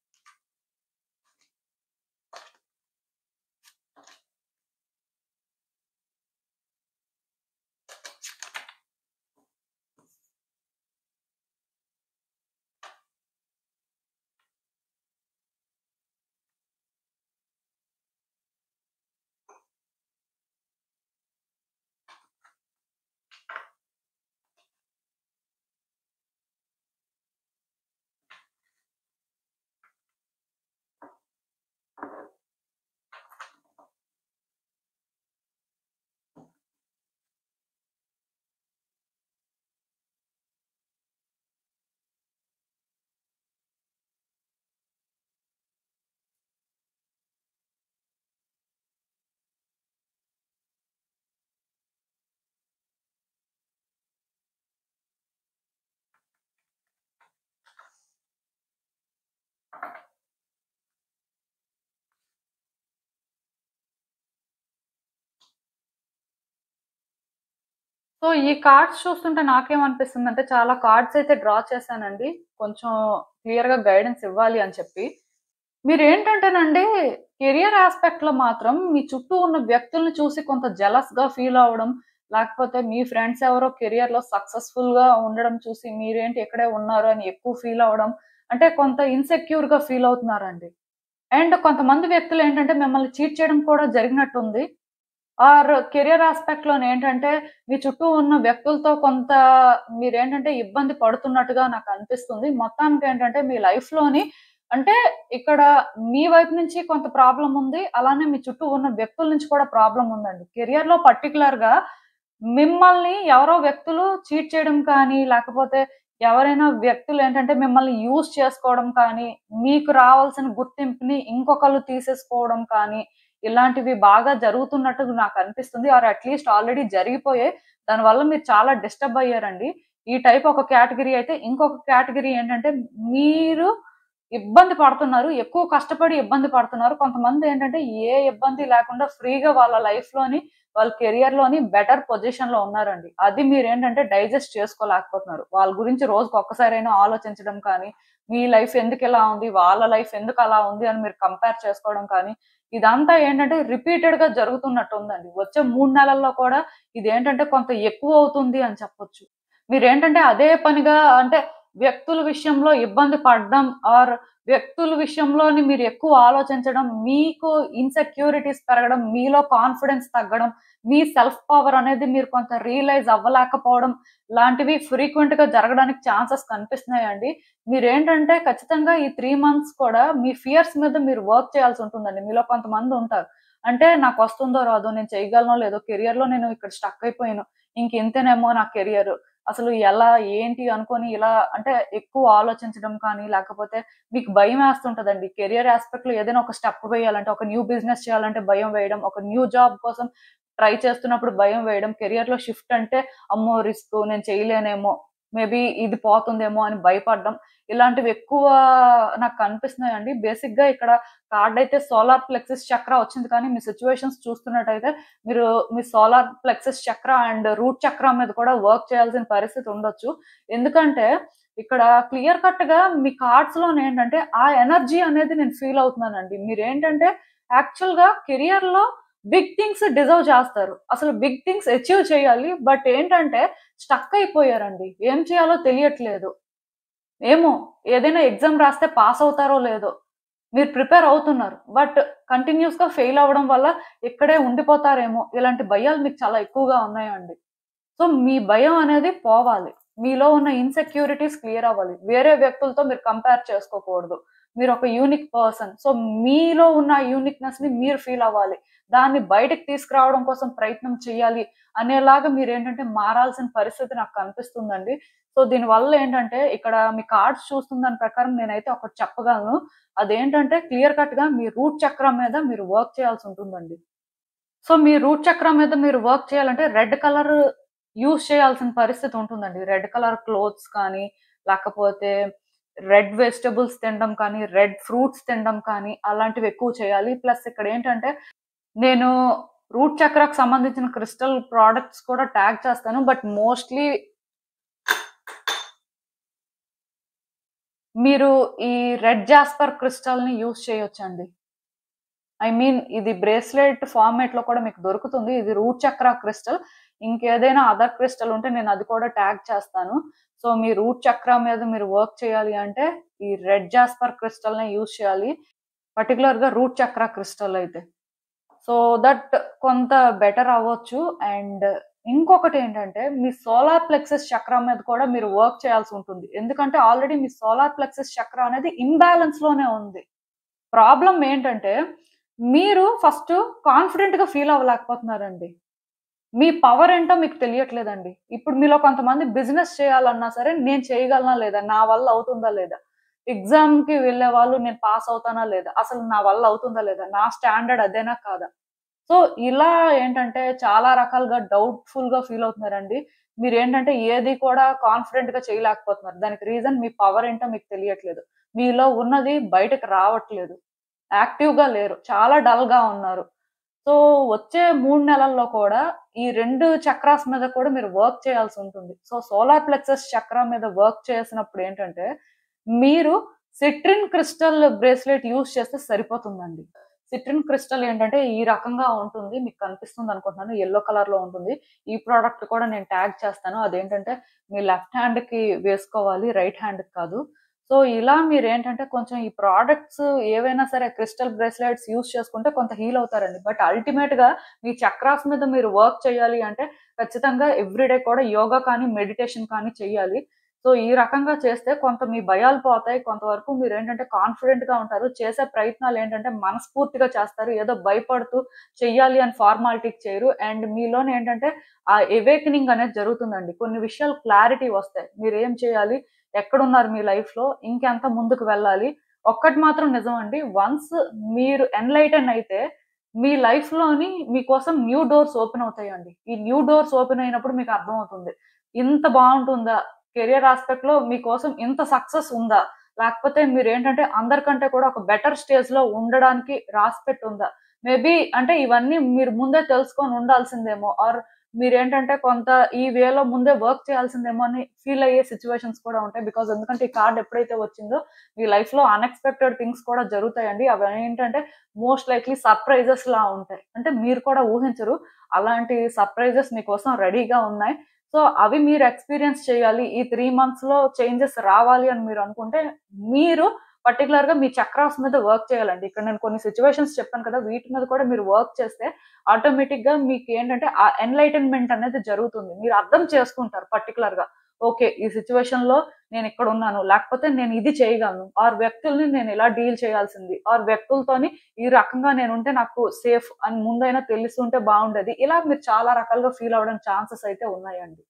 సో ఈ కార్డ్స్ చూస్తుంటే నాకేమనిపిస్తుంది అంటే చాలా కార్డ్స్ అయితే డ్రా చేశానండి, కొంచెం క్లియర్ గా గైడెన్స్ ఇవ్వాలి అని చెప్పి. మీరు ఏంటంటేనండి కెరియర్ ఆస్పెక్ట్ లో మాత్రం మీ చుట్టూ ఉన్న వ్యక్తుల్ని చూసి కొంత జెలస్ గా ఫీల్ అవ్వడం, లేకపోతే మీ ఫ్రెండ్స్ ఎవరో కెరియర్ లో సక్సెస్ఫుల్ గా ఉండడం చూసి మీరేంటి ఎక్కడే ఉన్నారు అని ఎక్కువ ఫీల్ అవ్వడం, అంటే కొంత ఇన్సెక్యూర్ గా ఫీల్ అవుతున్నారండి. అండ్ కొంతమంది వ్యక్తులు ఏంటంటే మిమ్మల్ని చీట్ చేయడం కూడా జరిగినట్టుంది. ఆర్ కెరియర్ ఆస్పెక్ట్ లోనే ఏంటంటే మీ చుట్టూ ఉన్న వ్యక్తులతో కొంత మీరేంటంటే ఇబ్బంది పడుతున్నట్టుగా నాకు అనిపిస్తుంది. మొత్తానికి ఏంటంటే మీ లైఫ్ లోని అంటే ఇక్కడ మీ వైపు నుంచి కొంత ప్రాబ్లం ఉంది, అలానే మీ చుట్టూ ఉన్న వ్యక్తుల నుంచి కూడా ప్రాబ్లం ఉందండి. కెరియర్ లో పర్టికులర్ గా మిమ్మల్ని ఎవరో వ్యక్తులు చీట్ చేయడం కానీ, లేకపోతే ఎవరైనా వ్యక్తులు ఏంటంటే మిమ్మల్ని యూజ్ చేసుకోవడం కానీ, మీకు రావాల్సిన గుర్తింపుని ఇంకొకళ్ళు తీసేసుకోవడం కానీ, ఇలాంటివి బాగా జరుగుతున్నట్టు నాకు అనిపిస్తుంది. ఆర్ అట్లీస్ట్ ఆల్రెడీ జరిగిపోయాయి. దానివల్ల మీరు చాలా డిస్టర్బ్ అయ్యారండి. ఈ టైప్ ఒక కేటగిరీ అయితే, ఇంకొక కేటగిరీ ఏంటంటే మీరు ఇబ్బంది పడుతున్నారు, ఎక్కువ కష్టపడి ఇబ్బంది పడుతున్నారు. కొంతమంది ఏంటంటే ఏ ఇబ్బంది లేకుండా ఫ్రీగా వాళ్ళ లైఫ్ లోని వాళ్ళ కెరియర్ లోని బెటర్ పొజిషన్ లో ఉన్నారండి. అది మీరు ఏంటంటే డైజెస్ట్ చేసుకోలేకపోతున్నారు. వాళ్ళ గురించి రోజుకి ఒక్కసారైనా ఆలోచించడం కానీ, మీ లైఫ్ ఎందుకు ఇలా ఉంది, వాళ్ళ లైఫ్ ఎందుకు అలా ఉంది అని మీరు కంపేర్ చేసుకోవడం కానీ, ఇదంతా ఏంటంటే రిపీటెడ్ గా జరుగుతున్నట్టు ఉందండి. వచ్చే 3 నెలల్లో కూడా ఇదేంటంటే కొంత ఎక్కువ అవుతుంది అని చెప్పొచ్చు. మీరేంటంటే అదే పనిగా అంటే వ్యక్తుల విషయంలో ఇబ్బంది పడడం ఆర్ వ్యక్తుల విషయంలోని మీరు ఎక్కువ ఆలోచించడం, మీకు ఇన్సెక్యూరిటీస్ పెరగడం, మీలో కాన్ఫిడెన్స్ తగ్గడం, మీ సెల్ఫ్ పవర్ అనేది మీరు కొంత రియలైజ్ అవ్వలేకపోవడం లాంటివి ఫ్రీక్వెంట్ గా జరగడానికి ఛాన్సెస్ కనిపిస్తున్నాయండి. మీరేంటంటే ఖచ్చితంగా ఈ 3 మంత్స్ కూడా మీ ఫియర్స్ మీద మీరు వర్క్ చేయాల్సి ఉంటుందండి. మీలో కొంతమంది ఉంటారు అంటే నాకు వస్తుందో రాదో, నేను చేయగలనో లేదో, కెరియర్ లో నేను ఇక్కడ స్టక్ అయిపోయాను, ఇంకెంతేనేమో నా కెరియర్, అసలు ఎలా ఏంటి అనుకొని ఇలా అంటే ఎక్కువ ఆలోచించడం కానీ, లేకపోతే మీకు భయం వేస్తుంటదండి. కెరియర్ ఆస్పెక్ట్ లో ఏదైనా ఒక స్టెప్ వేయాలంటే, ఒక న్యూ బిజినెస్ చేయాలంటే భయం వేయడం, ఒక న్యూ జాబ్ కోసం ట్రై చేస్తున్నప్పుడు భయం వేయడం, కెరియర్ లో షిఫ్ట్ అంటే అమ్మో రిస్క్, నేను చేయలేనేమో, మేబీ ఇది పోతుందేమో అని భయపడడం, ఇలాంటివి ఎక్కువ నాకు కనిపిస్తున్నాయండి. బేసిక్ గా ఇక్కడ కార్డ్ అయితే సోలార్ ప్లెక్సస్ చక్ర వచ్చింది, కానీ మీ సిచ్యువేషన్స్ చూస్తున్నట్టయితే మీరు మీ సోలార్ ప్లెక్సస్ చక్ర అండ్ రూట్ చక్ర మీద కూడా వర్క్ చేయాల్సిన పరిస్థితి ఉండొచ్చు. ఎందుకంటే ఇక్కడ క్లియర్ కట్ గా మీ కార్డ్స్ లో ఏంటంటే ఆ ఎనర్జీ అనేది నేను ఫీల్ అవుతున్నానండి. మీరేంటంటే యాక్చువల్ గా కెరియర్ లో బిగ్ థింగ్స్ డిజర్వ్ చేస్తారు. అసలు బిగ్ థింగ్స్ అచీవ్ చేయాలి. బట్ ఏంటంటే స్టక్ అయిపోయారండి. ఏం చేయాలో తెలియట్లేదు. ఏమో ఏదైనా ఎగ్జామ్ రాస్తే పాస్ అవుతారో లేదో. మీరు ప్రిపేర్ అవుతున్నారు. బట్ కంటిన్యూస్‌గా ఫెయిల్ అవ్వడం వల్ల ఇక్కడే ఉండిపోతారేమో. ఇలాంటి భయాలు మీకు చాలా ఎక్కువగా ఉన్నాయండి. సో, మీ భయం అనేది పోవాలి. మీలో ఉన్న ఇన్‌సెక్యూరిటీస్ క్లియర్ అవ్వాలి. వేరే వ్యక్తులతో మీరు కంపేర్ చేసుకోకూడదు. మీరొక యూనిక్ పర్సన్. సో, మీలో ఉన్న యూనిక్‌నెస్‌ని మీరు ఫీల్ అవ్వాలి. దాన్ని బయటకి తీసుకురావడం కోసం ప్రయత్నం చేయాలి అనేలాగా మీరేంటంటే మారాల్సిన పరిస్థితి నాకు కనిపిస్తుందండి. సో, దీనివల్ల ఏంటంటే ఇక్కడ మీ కార్డ్స్ చూస్తున్న దాని ప్రకారం నేనైతే ఒకటి చెప్పగలను. అదేంటంటే క్లియర్ కట్‌గా మీ రూట్ చక్రం మీద మీరు వర్క్ చేయాల్సి ఉంటుందండి. సో, మీ రూట్ చక్రం మీద మీరు వర్క్ చేయాలంటే రెడ్ కలర్ యూజ్ చేయాల్సిన పరిస్థితి ఉంటుందండి. రెడ్ కలర్ క్లోత్స్ కానీ, లేకపోతే రెడ్ వెజిటబుల్స్ తినడం కానీ, రెడ్ ఫ్రూట్స్ తినడం కానీ అలాంటివి ఎక్కువ చేయాలి. ప్లస్ ఇక్కడేంటంటే నేను రూట్ చక్రాకి సంబంధించిన క్రిస్టల్ ప్రొడక్ట్స్ కూడా ట్యాగ్ చేస్తాను. బట్ మోస్ట్‌లీ మీరు ఈ రెడ్ జాస్పర్ క్రిస్టల్‌ని యూజ్ చేయొచ్చండి. ఇది బ్రేస్లెట్ ఫార్మాట్‌లో కూడా మీకు దొరుకుతుంది. ఇది రూట్ చక్ర క్రిస్టల్. ఇంకేదైనా అదర్ క్రిస్టల్ ఉంటే నేను అది కూడా ట్యాగ్ చేస్తాను. సో, మీ రూట్ చక్ర మీద మీరు వర్క్ చేయాలి అంటే ఈ రెడ్ జాస్పర్ క్రిస్టల్‌నే యూజ్ చేయాలి. పర్టిక్యులర్‌గా రూట్ చక్ర క్రిస్టల్ అయితే. సో దట్ కొంత బెటర్ అవ్వచ్చు. అండ్ ఇంకొకటేంటంటే మీ సోలార్ ప్లెక్సస్ చక్ర మీద కూడా మీరు వర్క్ చేయాల్సి ఉంటుంది. ఎందుకంటే ఆల్రెడీ మీ సోలార్ ప్లెక్సస్ చక్ర అనేది ఇంబాలెన్స్‌లోనే ఉంది. ప్రాబ్లమ్ ఏంటంటే, మీరు ఫస్ట్ కాన్ఫిడెంట్‌గా ఫీల్ అవ్వలేకపోతున్నారండి. మీ పవర్ ఏంటో మీకు తెలియట్లేదండి. ఇప్పుడు మీలో కొంతమంది బిజినెస్ చేయాలన్నా సరే, నేను చేయగలనా లేదా? నా వల్ల అవుతుందా లేదా? ఎగ్జామ్‌కి వెళ్ళేవాళ్ళు నేను పాస్ అవుతానా లేదా? అసలు నా వల్ల అవుతుందా లేదా? నా స్టాండర్డ్ అదేనా కాదా? సో, ఇలా ఏంటంటే చాలా రకాలుగా డౌట్‌ఫుల్‌గా ఫీల్ అవుతున్నారండి. మీరేంటంటే ఏది కూడా కాన్ఫిడెంట్‌గా చేయలేకపోతున్నారు. దానికి రీజన్ మీ పవర్ ఏంటో మీకు తెలియట్లేదు. మీలో ఉన్నది బయటకి రావట్లేదు. యాక్టివ్‌గా లేరు. చాలా డల్‌గా ఉన్నారు. సో, వచ్చే 3 నెలల్లో కూడా ఈ 2 చక్రాస్ మీద కూడా మీరు వర్క్ చేయాల్సుంటుంది. సో, సోలార్ ప్లెక్సస్ చక్రా మీద వర్క్ చేసినప్పుడు ఏంటంటే, మీరు సిట్రిన్ క్రిస్టల్ బ్రేస్లెట్ యూజ్ చేస్తే సరిపోతుందండి. సిట్రిన్ క్రిస్టల్ ఏంటంటే ఈ రకంగా ఉంటుంది. మీకు కనిపిస్తుందనుకుంటున్నాను. యెల్లో కలర్‌లో ఉంటుంది. ఈ ప్రొడక్ట్ కూడా నేను ట్యాగ్ చేస్తాను. అదేంటంటే మీ లెఫ్ట్ హ్యాండ్‌కి వేసుకోవాలి. రైట్ హ్యాండ్‌కి కాదు. సో, ఇలా మీరేంటంటే కొంచెం ఈ ప్రొడక్ట్స్ ఏవైనా సరే క్రిస్టల్ బ్రేస్లెట్స్ యూజ్ చేసుకుంటే కొంత హీల్ అవుతారండి. బట్ అల్టిమేట్‌గా మీ చక్రాస్ మీద మీరు వర్క్ చేయాలి అంటే ఖచ్చితంగా ఎవ్రీడే కూడా యోగా కానీ, మెడిటేషన్ కానీ చెయ్యాలి. సో, ఈ రకంగా చేస్తే కొంత మీ భయాలు పోతాయి. కొంతవరకు మీరేంటంటే కాన్ఫిడెంట్‌గా ఉంటారు. చేసే ప్రయత్నాలేంటంటే మనస్ఫూర్తిగా చేస్తారు. ఏదో భయపడుతూ చెయ్యాలి అని ఫార్మాలిటీకి చేయరు. అండ్ మీలోనే ఏంటంటే ఆ అవేకెనింగ్ అనేది జరుగుతుందండి. కొన్ని విషయాలు క్లారిటీ వస్తాయి. మీరేం చేయాలి? ఎక్కడున్నారు మీ లైఫ్‌లో? ఇంకెంత ముందుకు వెళ్ళాలి? ఒక్కటి మాత్రం నిజమండి. వన్స్ మీరు ఎన్‌లైటన్ అయితే మీ లైఫ్‌లోని మీకోసం న్యూ డోర్స్ ఓపెన్ అవుతాయండి. ఈ న్యూ డోర్స్ ఓపెన్ అయినప్పుడు మీకు అర్థమవుతుంది. ఇంత బావుంటుందా? కెరియర్ యాస్పెక్ట్‌లో మీకోసం ఇంత సక్సెస్ ఉందా? లేకపోతే మీరేంటంటే అందరికంటే కూడా ఒక బెటర్ స్టేజ్‌లో ఉండడానికి రాసిపెట్టి ఉందా? మేబీ అంటే ఇవన్నీ మీరు ముందే తెలుసుకొని ఉండాల్సిందేమో మీరేంటంటే కొంత ఈ వేలో ముందే వర్క్ చేయాల్సిందేమో అని ఫీల్ అయ్యే సిట్యుయేషన్స్ కూడా ఉంటాయి. ఎందుకంటే ఈ కార్డ్ ఎప్పుడైతే వచ్చిందో మీ లైఫ్‌లో అన్‌ఎక్స్‌పెక్టెడ్ థింగ్స్ కూడా జరుగుతాయండి. అవేంటంటే మోస్ట్ లైక్‌లీ సర్ప్రైజెస్‌లా ఉంటాయి. అంటే మీరు కూడా ఊహించరు. అలాంటి సర్ప్రైజెస్ మీకోసం రెడీగా ఉన్నాయి. సో, అవి మీరు ఎక్స్‌పీరియన్స్ చేయాలి. ఈ 3 మంత్స్‌లో చేంజెస్ రావాలి అని మీరనుకుంటే, మీరు పర్టిక్యులర్‌గా మీ చక్రాస్ మీద వర్క్ చేయాలండి. ఇక్కడ నేను కొన్ని సిట్యుయేషన్స్ చెప్పాను కదా! వీటి మీద కూడా మీరు వర్క్ చేస్తే ఆటోమేటిక్‌గా మీకేంటంటే ఆ ఎన్‌లైటన్‌మెంట్ అనేది జరుగుతుంది. మీరు అర్థం చేసుకుంటారు పర్టిక్యులర్‌గా. ఓకే. ఈ సిట్యుయేషన్‌లో నేనిక్కడున్నాను. లేకపోతే నేను ఇది చేయగలను. వ్యక్తుల్ని నేను ఇలా డీల్ చేయాల్సింది. వ్యక్తులతోని ఈ రకంగా నేనుంటే నాకు సేఫ్ అని ముందైనా తెలిసుంటే బావుండేది. ఇలా మీరు చాలా రకాలుగా ఫీల్ అవ్వడానికి ఛాన్సెస్ అయితే ఉన్నాయండి.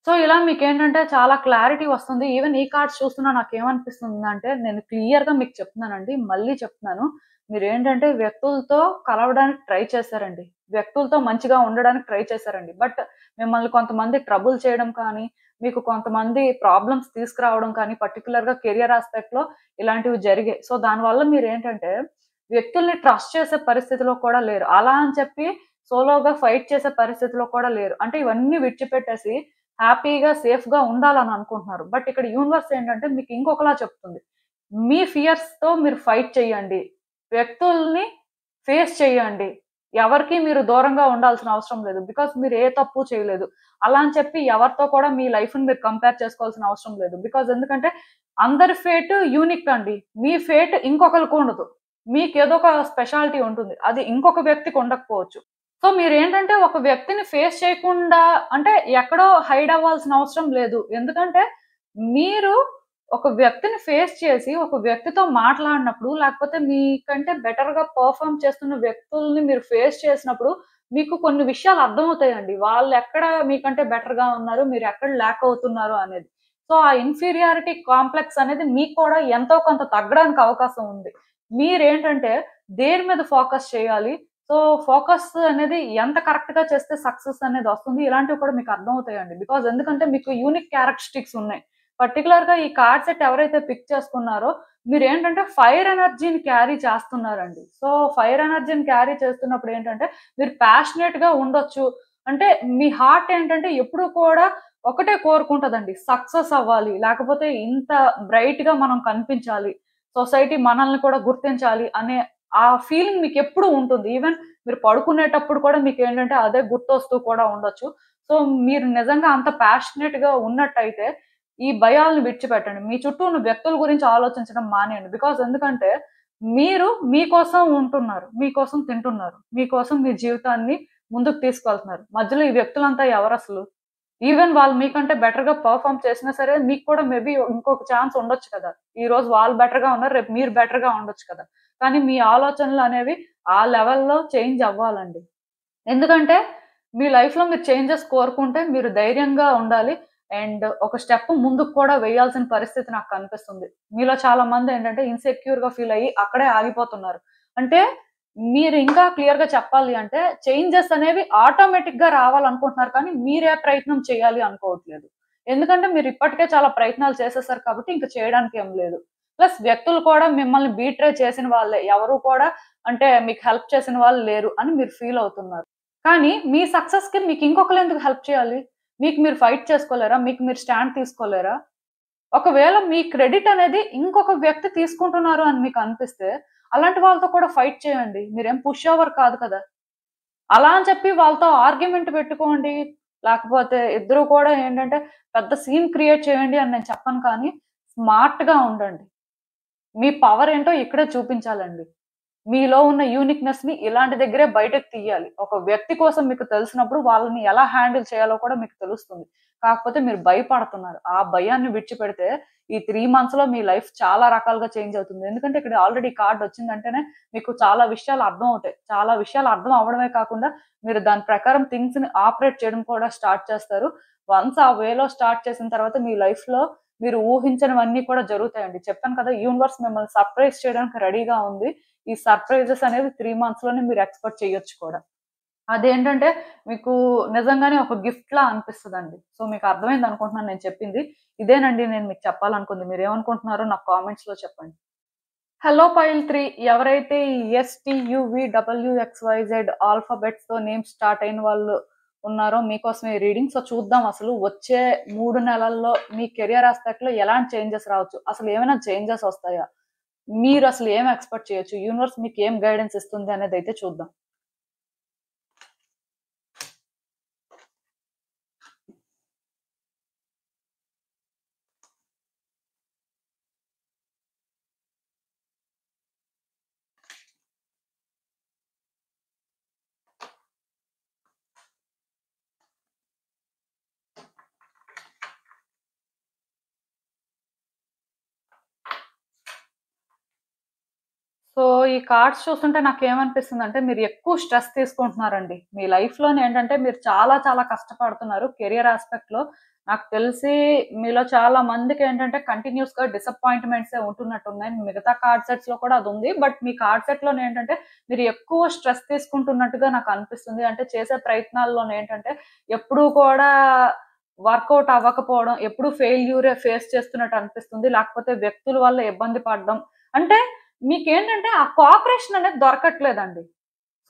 సో, ఇలా మీకేంటంటే చాలా క్లారిటీ వస్తుంది. ఈవెన్ ఈ కార్డ్స్ చూస్తున్నా నాకేమనిపిస్తుందంటే, నేను క్లియర్‌గా మీకు చెప్తున్నానండి. మళ్ళీ చెప్తున్నాను. మీరేంటంటే వ్యక్తులతో కలవడానికి ట్రై చేశారండి. వ్యక్తులతో మంచిగా ఉండడానికి ట్రై చేశారండి. బట్ మిమ్మల్ని కొంతమంది ట్రబుల్ చేయడం కానీ, మీకు కొంతమంది ప్రాబ్లమ్స్ తీసుకురావడం కానీ, పర్టిక్యులర్‌గా కెరియర్ యాస్పెక్ట్‌లో ఇలాంటివి జరిగాయి. సో, దానివల్ల మీరేంటంటే వ్యక్తుల్ని ట్రస్ట్ చేసే పరిస్థితిలో కూడా లేరు. అలా అని చెప్పి సోలోగా ఫైట్ చేసే పరిస్థితిలో కూడా లేరు. అంటే ఇవన్నీ విడిచిపెట్టేసి హ్యాపీగా సేఫ్గా ఉండాలని అనుకుంటున్నారు. బట్ ఇక్కడ యూనివర్స్ ఏంటంటే మీకు ఇంకొకలా చెప్తుంది. మీ ఫియర్స్‌తో మీరు ఫైట్ చేయండి. వ్యక్తుల్ని ఫేస్ చేయండి. ఎవరికీ మీరు దూరంగా ఉండాల్సిన అవసరం లేదు. బికాజ్ మీరు ఏ తప్పు చేయలేదు. అలా అని చెప్పి ఎవరితో కూడా మీ లైఫ్‌ని మీరు కంపేర్ చేసుకోవాల్సిన అవసరం లేదు. బికాజ్ ఎందుకంటే అందరి ఫేట్ యూనిక్ అండి. మీ ఫేట్ ఇంకొకళ్ళకి ఉండదు. మీకేదో ఒక స్పెషాలిటీ ఉంటుంది. అది ఇంకొక వ్యక్తికి ఉండకపోవచ్చు. సో మీరేంటంటే ఒక వ్యక్తిని ఫేస్ చేయకుండా అంటే ఎక్కడో హైడ్ అవ్వాల్సిన అవసరం లేదు. ఎందుకంటే మీరు ఒక వ్యక్తిని ఫేస్ చేసి, ఒక వ్యక్తితో మాట్లాడినప్పుడు, లేకపోతే మీకంటే బెటర్‌గా పెర్ఫార్మ్ చేస్తున్న వ్యక్తుల్ని మీరు ఫేస్ చేసినప్పుడు, మీకు కొన్ని విషయాలు అర్థమవుతాయండి. వాళ్ళెక్కడ మీకంటే బెటర్‌గా ఉన్నారు, మీరెక్కడ ల్యాక్ అవుతున్నారు అనేది. సో, ఆ ఇన్ఫీరియారిటీ కాంప్లెక్స్ అనేది మీకు కూడా ఎంతో కొంత తగ్గడానికి అవకాశం ఉంది. మీరేంటంటే దేని మీద ఫోకస్ చేయాలి, సో, ఫోకస్ అనేది ఎంత కరెక్ట్‌గా చేస్తే సక్సెస్ అనేదొస్తుంది. ఇలాంటివి కూడా మీకు అర్థమవుతాయండి. బికాజ్ ఎందుకంటే మీకు యూనిక్ క్యారెక్టరిస్టిక్స్ ఉన్నాయి. పర్టిక్యులర్‌గా ఈ కార్డ్ సెట్ ఎవరైతే పిక్ చేసుకున్నారో, మీరేంటంటే ఫైర్ ఎనర్జీని క్యారీ చేస్తున్నారండి. సో, ఫైర్ ఎనర్జీని క్యారీ చేస్తున్నప్పుడు ఏంటంటే, మీరు ప్యాషనేట్‌గా ఉండొచ్చు. అంటే మీ హార్ట్ ఏంటంటే ఎప్పుడూ కూడా ఒకటే కోరుకుంటదండి. సక్సెస్ అవ్వాలి. లేకపోతే ఇంత బ్రైట్‌గా మనం కనిపించాలి. సొసైటీ మనల్ని కూడా గుర్తించాలి అనే ఆ ఫీలింగ్ మీకెప్పుడూ ఉంటుంది. ఈవెన్ మీరు పడుకునేటప్పుడు కూడా మీకేంటంటే అదే గుర్తొస్తూ కూడా ఉండొచ్చు. సో, మీరు నిజంగా అంత ప్యాషనేట్‌గా ఉన్నట్టయితే ఈ భయాలను విడిచిపెట్టండి. మీ చుట్టూ ఉన్న వ్యక్తుల గురించి ఆలోచించడం మానేయండి. బికాజ్ ఎందుకంటే మీరు మీకోసం ఉంటున్నారు. మీకోసం తింటున్నారు. మీకోసం మీ జీవితాన్ని ముందుకు తీసుకెళ్తున్నారు. మధ్యలో ఈ వ్యక్తులంతా ఎవరసలు? ఈవెన్ వాళ్ళు మీకంటే బెటర్‌గా పెర్ఫార్మ్ చేసినా సరే మీకు కూడా మేబీ ఇంకొక ఛాన్స్ ఉండొచ్చు కదా! ఈరోజు వాళ్ళు బెటర్‌గా ఉన్నారు. రేపు మీరు బెటర్‌గా ఉండొచ్చు కదా! కానీ మీ ఆలోచనలనేవి ఆ లెవెల్‌లో చేంజ్ అవ్వాలండి. ఎందుకంటే మీ లైఫ్‌లో మీరు చేంజెస్ కోరుకుంటే మీరు ధైర్యంగా ఉండాలి. అండ్ ఒక స్టెప్ ముందుకు కూడా వేయాల్సిన పరిస్థితి నాకు కనిపిస్తుంది. మీలో చాలా మందేంటంటే ఇన్‌సెక్యూర్‌గా ఫీల్ అయ్యి అక్కడే ఆగిపోతున్నారు. అంటే మీరు ఇంకా క్లియర్‌గా చెప్పాలి అంటే చేంజెస్ అనేవి ఆటోమేటిక్‌గా రావాలనుకుంటున్నారు కానీ మీరే ప్రయత్నం చేయాలి అనుకోవట్లేదు. ఎందుకంటే మీరు ఇప్పటికే చాలా ప్రయత్నాలు చేసేసారు కాబట్టి ఇంక చేయడానికి ఏం లేదు. ప్లస్ వ్యక్తులు కూడా మిమ్మల్ని బీట్రే చేసిన వాళ్ళే. ఎవరు కూడా అంటే మీకు హెల్ప్ చేసిన వాళ్ళు లేరు అని మీరు ఫీల్ అవుతున్నారు. కానీ మీ సక్సెస్‌కి మీకు ఇంకొకళ్ళెందుకు హెల్ప్ చేయాలి? మీకు మీరు ఫైట్ చేసుకోలేరా? మీకు మీరు స్టాండ్ తీసుకోలేరా? ఒకవేళ మీ క్రెడిట్ అనేది ఇంకొక వ్యక్తి తీసుకుంటున్నారు అని మీకు అనిపిస్తే, అలాంటి వాళ్ళతో కూడా ఫైట్ చేయండి. మీరేం పుష్ ఓవర్ కాదు కదా! అలా అని చెప్పి వాళ్ళతో ఆర్గ్యుమెంట్ పెట్టుకోండి. లేకపోతే ఇద్దరు కూడా ఏంటంటే పెద్ద సీన్ క్రియేట్ చేయండి అని నేను చెప్పను కానీ, స్మార్ట్‌గా ఉండండి. మీ పవర్ ఏంటో ఇక్కడే చూపించాలండి. మీలో ఉన్న యూనిక్‌నెస్‌ని ఇలాంటి దగ్గరే బయటకు తీయాలి. ఒక వ్యక్తి కోసం మీకు తెలిసినప్పుడు వాళ్ళని ఎలా హ్యాండిల్ చేయాలో కూడా మీకు తెలుస్తుంది. కాకపోతే మీరు భయపడుతున్నారు. ఆ భయాన్ని విడిచిపెడితే ఈ 3 మంత్స్‌లో మీ లైఫ్ చాలా రకాలుగా చేంజ్ అవుతుంది. ఎందుకంటే ఇక్కడ ఆల్రెడీ కార్డ్ వచ్చిందంటేనే మీకు చాలా విషయాలు అర్థమవుతాయి. చాలా విషయాలు అర్థం అవ్వడమే కాకుండా మీరు దాని ప్రకారం థింగ్స్‌ని ఆపరేట్ చేయడం కూడా స్టార్ట్ చేస్తారు. వన్స్ ఆ వేలో స్టార్ట్ చేసిన తర్వాత మీ లైఫ్‌లో మీరు ఊహించనివన్నీ కూడా జరుగుతాయండి. చెప్పాను కదా! యూనివర్స్ మిమ్మల్ని సర్ప్రైజ్ చేయడానికి రెడీగా ఉంది. ఈ సర్ప్రైజెస్ అనేది 3 మంత్స్‌లోనే మీరు ఎక్స్‌పెక్ట్ చేయొచ్చు కూడా. అదేంటంటే మీకు నిజంగానే ఒక గిఫ్ట్‌లా అనిపిస్తదండి. సో, మీకు అర్థమైందనుకుంటున్నాను నేను చెప్పింది. ఇదేనండి నేను మీకు చెప్పాలనుకుంది. మీరేమనుకుంటున్నారో నాకు కామెంట్స్‌లో చెప్పండి. హలో పైల్ 3 ఎవరైతే ఈ ఎస్‌టియువిడబ్ల్యూఎక్స్‌వైజెడ్ ఆల్ఫాబెట్స్‌తో నేమ్స్ స్టార్ట్ అయిన వాళ్ళు ఉన్నారో మీకోసం ఈ రీడింగ్. సో, చూద్దాం అసలు వచ్చే 3 నెలల్లో మీ కెరియర్ యాస్పెక్ట్‌లో ఎలాంటి చేంజెస్ రావచ్చు? అసలు ఏమైనా చేంజెస్ వస్తాయా? మీరసలు ఏం ఎక్స్‌పెక్ట్ చేయొచ్చు? యూనివర్స్ మీకేం గైడెన్స్ ఇస్తుంది అనేదైతే చూద్దాం. సో, ఈ కార్డ్స్ చూస్తుంటే నాకేమనిపిస్తుందంటే, మీరు ఎక్కువ స్ట్రెస్ తీసుకుంటున్నారండి. మీ లైఫ్‌లోనేంటంటే, మీరు చాలా చాలా కష్టపడుతున్నారు కెరియర్ యాస్పెక్ట్‌లో. నాకు తెలిసి మీలో చాలా మందికేంటంటే, కంటిన్యూయస్‌గా డిసప్పాయింట్‌మెంట్సే ఉంటున్నట్టున్నాయి. మిగతా కార్డ్ సెట్స్‌లో కూడా అదుంది. బట్ మీ కార్డ్ సెట్‌లోనేంటంటే, మీరు ఎక్కువ స్ట్రెస్ తీసుకుంటున్నట్టుగా నాకనిపిస్తుంది. అంటే చేసే ప్రయత్నాల్లోనేంటంటే, ఎప్పుడూ కూడా వర్కౌట్ అవ్వకపోవడం, ఎప్పుడూ ఫెయిల్యూరే ఫేస్ చేస్తున్నట్టు అనిపిస్తుంది. లేకపోతే వ్యక్తుల వల్ల ఇబ్బంది పడడం. అంటే మీకేంటంటే ఆ కోఆపరేషన్ అనేది దొరకట్లేదండి.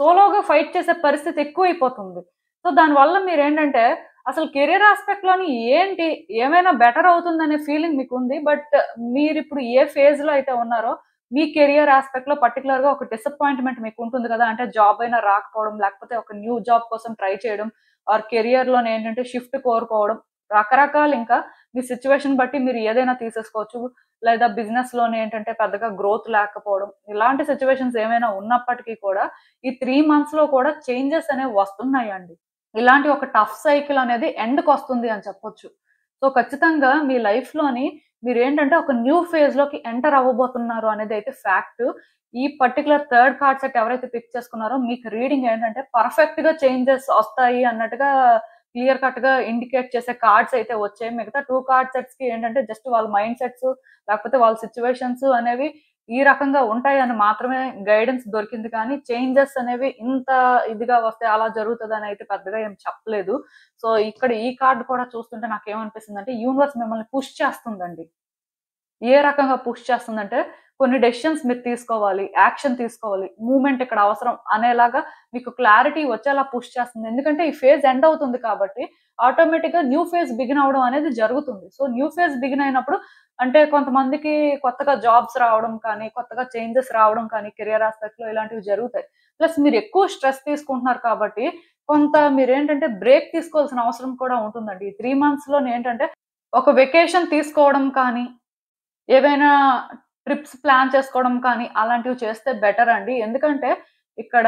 సోలోగా ఫైట్ చేసే పరిస్థితి ఎక్కువైపోతుంది. సో, దానివల్ల మీరేంటంటే అసలు కెరియర్ ఆస్పెక్ట్ లోని ఏంటి ఏమైనా బెటర్ అవుతుందనే ఫీలింగ్ మీకు ఉంది. బట్ మీరు ఇప్పుడు ఏ ఫేజ్ లో అయితే ఉన్నారో మీ కెరియర్ ఆస్పెక్ట్ లో పర్టికులర్ గా ఒక డిసప్పాయింట్మెంట్ మీకు ఉంటుంది కదా, అంటే జాబ్ అయినా రాకపోవడం, లేకపోతే ఒక న్యూ జాబ్ కోసం ట్రై చేయడం, ఆర్ కెరియర్ లోనే ఏంటంటే షిఫ్ట్ కోరుకోవడం, రకరకాలు ఇంకా మీ సిచ్యువేషన్ బట్టి మీరు ఏదైనా తీసేసుకోవచ్చు. లేదా బిజినెస్ లోనే ఏంటంటే పెద్దగా గ్రోత్ లేకపోవడం, ఇలాంటి సిచ్యువేషన్స్ ఏమైనా ఉన్నప్పటికీ కూడా ఈ 3 months లో కూడా చేంజెస్ అనేవి వస్తున్నాయండి. ఇలాంటి ఒక టఫ్ సైకిల్ అనేది ఎండ్‌కి వస్తుంది అని చెప్పొచ్చు. సో, ఖచ్చితంగా మీ లైఫ్‌లోని మీరేంటంటే ఒక న్యూ ఫేజ్‌లోకి ఎంటర్ అవ్వబోతున్నారు అనేదైతే ఫ్యాక్ట్. ఈ పర్టిక్యులర్ థర్డ్ కార్డ్ సెట్ ఎవరైతే పిక్ చేసుకున్నారో మీకు రీడింగ్ ఏంటంటే పర్ఫెక్ట్‌గా చేంజెస్ వస్తాయి అన్నట్టుగా క్లియర్ కట్‌గా ఇండికేట్ చేసే కార్డ్స్ అయితే వచ్చాయి. మిగతా 2 కార్డ్ సెట్స్‌కి ఏంటంటే జస్ట్ వాళ్ళ మైండ్ సెట్స్ లేకపోతే వాళ్ళ సిట్యుయేషన్స్ అనేవి ఈ రకంగా ఉంటాయని మాత్రమే గైడెన్స్ దొరికింది కానీ చేంజెస్ అనేవి ఇంత ఇదిగా వస్తే అలా జరుగుతదని అయితే పెద్దగా ఏం చెప్పలేదు. సో, ఇక్కడ ఈ కార్డ్ కూడా చూస్తుంటే నాకేమనిపిస్తుందంటే యూనివర్స్ మిమ్మల్ని పుష్ చేస్తుందండి. ఏ రకంగా పుష్ చేస్తుందంటే కొన్ని డెసిషన్స్ మీరు తీసుకోవాలి, యాక్షన్ తీసుకోవాలి, మూవ్‌మెంట్ ఇక్కడ అవసరం అనేలాగా మీకు క్లారిటీ వచ్చేలా పుష్ చేస్తుంది. ఎందుకంటే ఈ ఫేజ్ ఎండ్ అవుతుంది కాబట్టి ఆటోమేటిక్‌గా న్యూ ఫేజ్ బిగిన్ అవ్వడం అనేది జరుగుతుంది. సో, న్యూ ఫేజ్ బిగిన్ అయినప్పుడు అంటే కొంతమందికి కొత్తగా జాబ్స్ రావడం కానీ, కొత్తగా చేంజెస్ రావడం కానీ కెరియర్ ఆస్పెక్ట్‌లో ఇలాంటివి జరుగుతాయి. ప్లస్ మీరు ఎక్కువ స్ట్రెస్ తీసుకుంటున్నారు కాబట్టి కొంత మీరేంటంటే బ్రేక్ తీసుకోవాల్సిన అవసరం కూడా ఉంటుందండి. ఈ 3 మంత్స్‌లోనేంటంటే ఒక వెకేషన్ తీసుకోవడం కానీ ఏవైనా ట్రిప్స్ ప్లాన్ చేసుకోవడం కానీ, అలాంటివి చేస్తే బెటర్ అండి. ఎందుకంటే, ఇక్కడ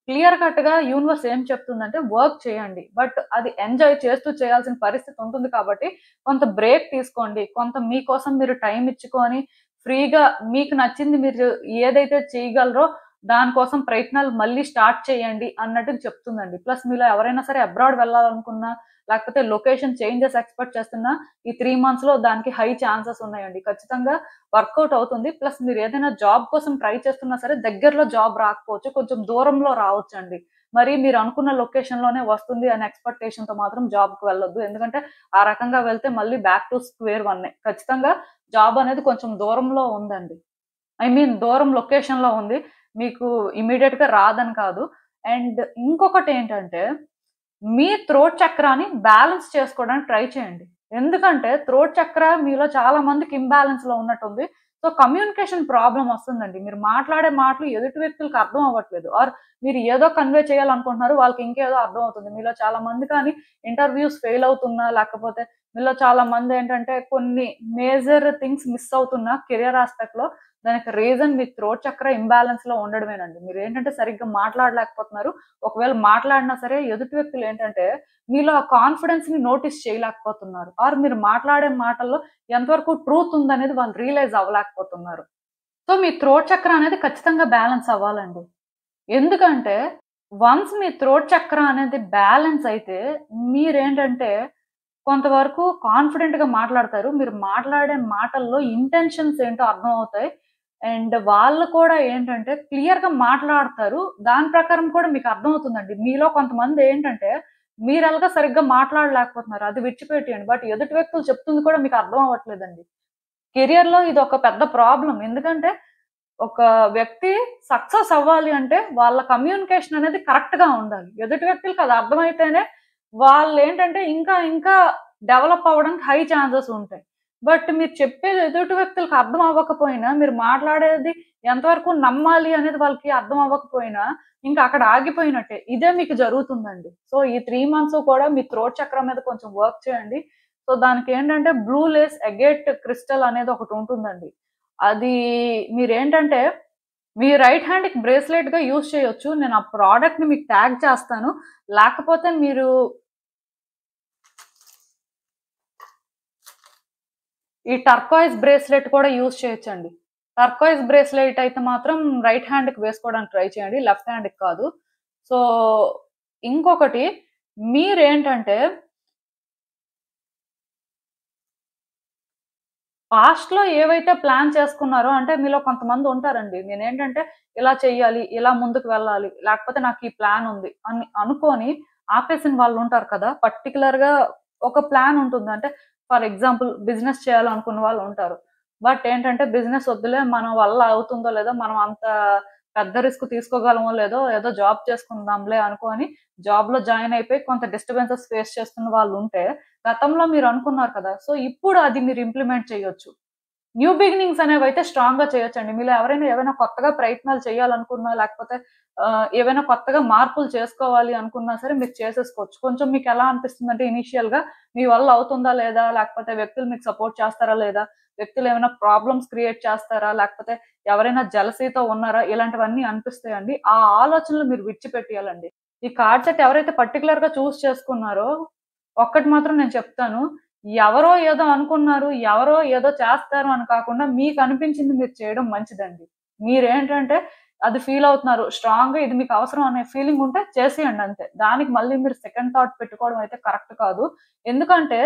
క్లియర్ కట్‌గా యూనివర్స్ ఏం చెప్తుందంటే, వర్క్ చేయండి. బట్ అది ఎంజాయ్ చేస్తూ చేయాల్సిన పరిస్థితి ఉంటుంది కాబట్టి, కొంత బ్రేక్ తీసుకోండి. కొంత మీకోసం మీరు టైమ్ ఇచ్చుకొని, ఫ్రీగా మీకు నచ్చింది మీరు ఏదైతే చేయగలరో, దానికోసం ప్రయత్నాలు మళ్ళీ స్టార్ట్ చేయండి అన్నట్టుగా చెప్తుందండి. ప్లస్ మీలో ఎవరైనా సరే అబ్రాడ్ వెళ్ళాలనుకున్నా, లేకపోతే లొకేషన్ చేంజెస్ ఎక్స్‌పెక్ట్ చేస్తున్నా, ఈ 3 మంత్స్‌లో దానికి హై ఛాన్సెస్ ఉన్నాయండి. ఖచ్చితంగా వర్కౌట్ అవుతుంది. ప్లస్ మీరేదైనా జాబ్ కోసం ట్రై చేస్తున్నా సరే దగ్గరలో జాబ్ రాకపోవచ్చు. కొంచెం దూరంలో రావచ్చండి. మరి మీరు అనుకున్న లొకేషన్‌లోనే వస్తుంది అనే ఎక్స్‌పెక్టేషన్‌తో మాత్రం జాబ్‌కి వెళ్ళొద్దు. ఎందుకంటే ఆ రకంగా వెళ్తే మళ్ళీ బ్యాక్ టు స్క్వేర్ వన్నే. ఖచ్చితంగా జాబ్ అనేది కొంచెం దూరంలో ఉందండి. ఐ మీన్ దూరం లొకేషన్‌లో ఉంది. మీకు ఇమ్మీడియేట్‌గా రాదని కాదు. అండ్ ఇంకొకటేంటంటే మీ థ్రోట్ చక్రాని బ్యాలెన్స్ చేసుకోవడానికి ట్రై చేయండి. ఎందుకంటే థ్రోట్ చక్ర మీలో చాలా మందికి ఇంబాలెన్స్‌లో ఉన్నట్టుంది. సో, కమ్యూనికేషన్ ప్రాబ్లమ్ వస్తుందండి. మీరు మాట్లాడే మాటలు ఎదుటి వ్యక్తులకి అర్థం అవ్వట్లేదు. ఆర్ మీరు ఏదో కన్వే చేయాలనుకుంటున్నారు. వాళ్ళకి ఇంకేదో అర్థం అవుతుంది. మీలో చాలా మంది కానీ ఇంటర్‌వ్యూస్ ఫెయిల్ అవుతున్నా, లేకపోతే మీలో చాలా మందేంటంటే కొన్ని మేజర్ థింగ్స్ మిస్ అవుతున్నా కెరియర్ ఆస్పెక్ట్‌లో దానికి రీజన్ మీ థ్రోట్ చక్ర ఇంబాలెన్స్‌లో ఉండడమేనండి. మీరేంటంటే సరిగ్గా మాట్లాడలేకపోతున్నారు. ఒకవేళ మాట్లాడినా సరే ఎదుటి వ్యక్తులు ఏంటంటే మీలో ఆ కాన్ఫిడెన్స్‌ని నోటీస్ చేయలేకపోతున్నారు. ఆర్ మీరు మాట్లాడే మాటల్లో ఎంతవరకు ట్రూత్ ఉందనేది వాళ్ళు రియలైజ్ అవ్వలేకపోతున్నారు. సో, మీ థ్రోట్ చక్ర అనేది ఖచ్చితంగా బ్యాలెన్స్ అవ్వాలండి. ఎందుకంటే వన్స్ మీ థ్రోట్ చక్ర అనేది బ్యాలెన్స్ అయితే మీరేంటంటే కొంతవరకు కాన్ఫిడెంట్‌గా మాట్లాడతారు. మీరు మాట్లాడే మాటల్లో ఇంటెన్షన్స్ ఏంటో అర్థమవుతాయి. అండ్ వాళ్ళు కూడా ఏంటంటే క్లియర్‌గా మాట్లాడతారు. దాని ప్రకారం కూడా మీకు అర్థమవుతుందండి. మీలో కొంతమంది ఏంటంటే మీరెలాగో సరిగ్గా మాట్లాడలేకపోతున్నారు. అది విడిచిపెట్టేయండి. బట్ ఎదుటి వ్యక్తులు చెప్తుంది కూడా మీకు అర్థం అవ్వట్లేదండి. కెరియర్‌లో ఇదొక పెద్ద ప్రాబ్లమ్. ఎందుకంటే ఒక వ్యక్తి సక్సెస్ అవ్వాలి అంటే వాళ్ళ కమ్యూనికేషన్ అనేది కరెక్ట్‌గా ఉండాలి. ఎదుటి వ్యక్తులకి అది అర్థమైతేనే వాళ్ళేంటంటే ఇంకా ఇంకా డెవలప్ అవ్వడానికి హై ఛాన్సెస్ ఉంటాయి. బట్ మీరు చెప్పేది ఎదుటి వ్యక్తులకి అర్థం అవ్వకపోయినా, మీరు మాట్లాడేది ఎంతవరకు నమ్మాలి అనేది వాళ్ళకి అర్థం అవ్వకపోయినా, ఇంకా అక్కడ ఆగిపోయినట్టే. ఇదే మీకు జరుగుతుందండి. సో, ఈ 3 మంత్స్ కూడా మీ థ్రోట్ చక్రం మీద కొంచెం వర్క్ చేయండి. సో, దానికేంటంటే బ్లూ లేస్ అగేట్ క్రిస్టల్ అనేది ఒకటుంటుందండి. అది మీరేంటంటే మీ రైట్ హ్యాండ్‌కి బ్రేస్‌లెట్‌గా యూజ్ చేయొచ్చు. నేను ఆ ప్రొడక్ట్‌ని మీకు ట్యాగ్ చేస్తాను. లేకపోతే మీరు ఈ టర్కాయిజ్ బ్రేస్‌లెట్ కూడా యూజ్ చేయొచ్చండి. టర్కాయిజ్ బ్రేస్‌లెట్ అయితే మాత్రం రైట్ హ్యాండ్‌కి వేసుకోవడానికి ట్రై చేయండి. లెఫ్ట్ హ్యాండ్‌కి కాదు. సో, ఇంకొకటి మీరేంటంటే పాస్ట్‌లో ఏవైతే ప్లాన్ చేసుకున్నారో అంటే మీలో కొంతమంది ఉంటారండి. నేనేంటంటే ఇలా చెయ్యాలి, ఇలా ముందుకు వెళ్ళాలి, లేకపోతే నాకు ఈ ప్లాన్ ఉంది అని అనుకోని ఆపేసిన వాళ్ళుంటారు కదా! పర్టిక్యులర్‌గా ఒక ప్లాన్ ఉంటుంది. అంటే ఫర్ ఎగ్జాంపుల్ బిజినెస్ చేయాలనుకున్న వాళ్ళుంటారు. బట్ ఏంటంటే బిజినెస్ వద్దులే మన వల్ల అవుతుందో లేదో మనం అంత పెద్ద రిస్క్ తీసుకోగలమో లేదో, ఏదో జాబ్ చేసుకుందాంలే అనుకోని జాబ్‌లో జాయిన్ అయిపోయి కొంత డిస్టర్బెన్సెస్ ఫేస్ చేస్తున్న వాళ్ళుంటే, గతంలో మీరు అనుకున్నారు కదా! సో, ఇప్పుడు అది మీరు ఇంప్లిమెంట్ చేయొచ్చు. న్యూ బిగినింగ్స్ అనేవైతే స్ట్రాంగ్‌గా చేయొచ్చండి. మీలో ఎవరైనా ఏవైనా కొత్తగా ప్రయత్నాలు చేయాలనుకున్నా, లేకపోతే ఏవైనా కొత్తగా మార్పులు చేసుకోవాలి అనుకున్నా సరే మీరు చేసేసుకోవచ్చు. కొంచెం మీకెలా అనిపిస్తుందంటే ఇనీషియల్‌గా మీ వల్ల అవుతుందా లేదా? లేకపోతే వ్యక్తులు మీకు సపోర్ట్ చేస్తారా లేదా? వ్యక్తులు ఏమైనా ప్రాబ్లమ్స్ క్రియేట్ చేస్తారా? లేకపోతే ఎవరైనా జెలసీతో ఉన్నారా? ఇలాంటివన్నీ అనిపిస్తాయండి. ఆ ఆలోచనలు మీరు విడిచిపెట్టేయాలండి. ఈ కార్డ్ సెట్ ఎవరైతే పర్టిక్యులర్‌గా చేసుకున్నారో, ఒక్కటి మాత్రం నేను చెప్తాను. ఎవరో ఏదో అనుకున్నారు, ఎవరో ఏదో చేస్తారు అని కాకుండా మీకనిపించింది మీరు చేయడం మంచిదండి. మీరేంటంటే అది ఫీల్ అవుతున్నారు. స్ట్రాంగ్‌గా ఇది మీకు అవసరం అనే ఫీలింగ్ ఉంటే చేసేయండి అంతే. దానికి మళ్ళీ మీరు సెకండ్ థాట్ పెట్టుకోవడం అయితే కరెక్ట్ కాదు. ఎందుకంటే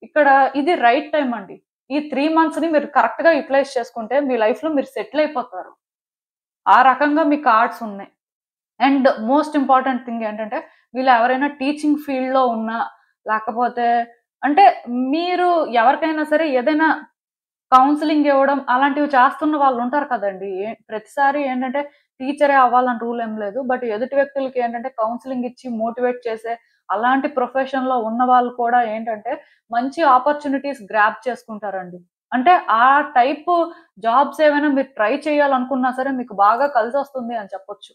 ఇక్కడ ఇది రైట్ టైమ్ అండి. ఈ 3 మంత్స్‌ని మీరు కరెక్ట్‌గా యుటిలైజ్ చేసుకుంటే మీ లైఫ్‌లో మీరు సెటిల్ అయిపోతారు. ఆ రకంగా మీ కార్డ్స్ ఉన్నాయి. అండ్ మోస్ట్ ఇంపార్టెంట్ థింగ్ ఏంటంటే, వీళ్ళు ఎవరైనా టీచింగ్ ఫీల్డ్‌లో ఉన్నా, లేకపోతే అంటే మీరు ఎవరికైనా సరే ఏదైనా కౌన్సెలింగ్ ఇవ్వడం అలాంటివి చేస్తున్న వాళ్ళుంటారు కదండీ! ప్రతిసారి ఏంటంటే టీచరే అవ్వాలని రూల్ ఏం లేదు. బట్ ఎదుటి వ్యక్తులకి ఏంటంటే కౌన్సెలింగ్ ఇచ్చి మోటివేట్ చేసే అలాంటి ప్రొఫెషన్‌లో ఉన్న వాళ్ళు కూడా ఏంటంటే మంచి ఆపర్చునిటీస్ గ్రాబ్ చేసుకుంటారండి. అంటే ఆ టైపు జాబ్స్ ఏవైనా మీరు ట్రై చేయాలనుకున్నా సరే మీకు బాగా కలిసొస్తుంది అని చెప్పొచ్చు.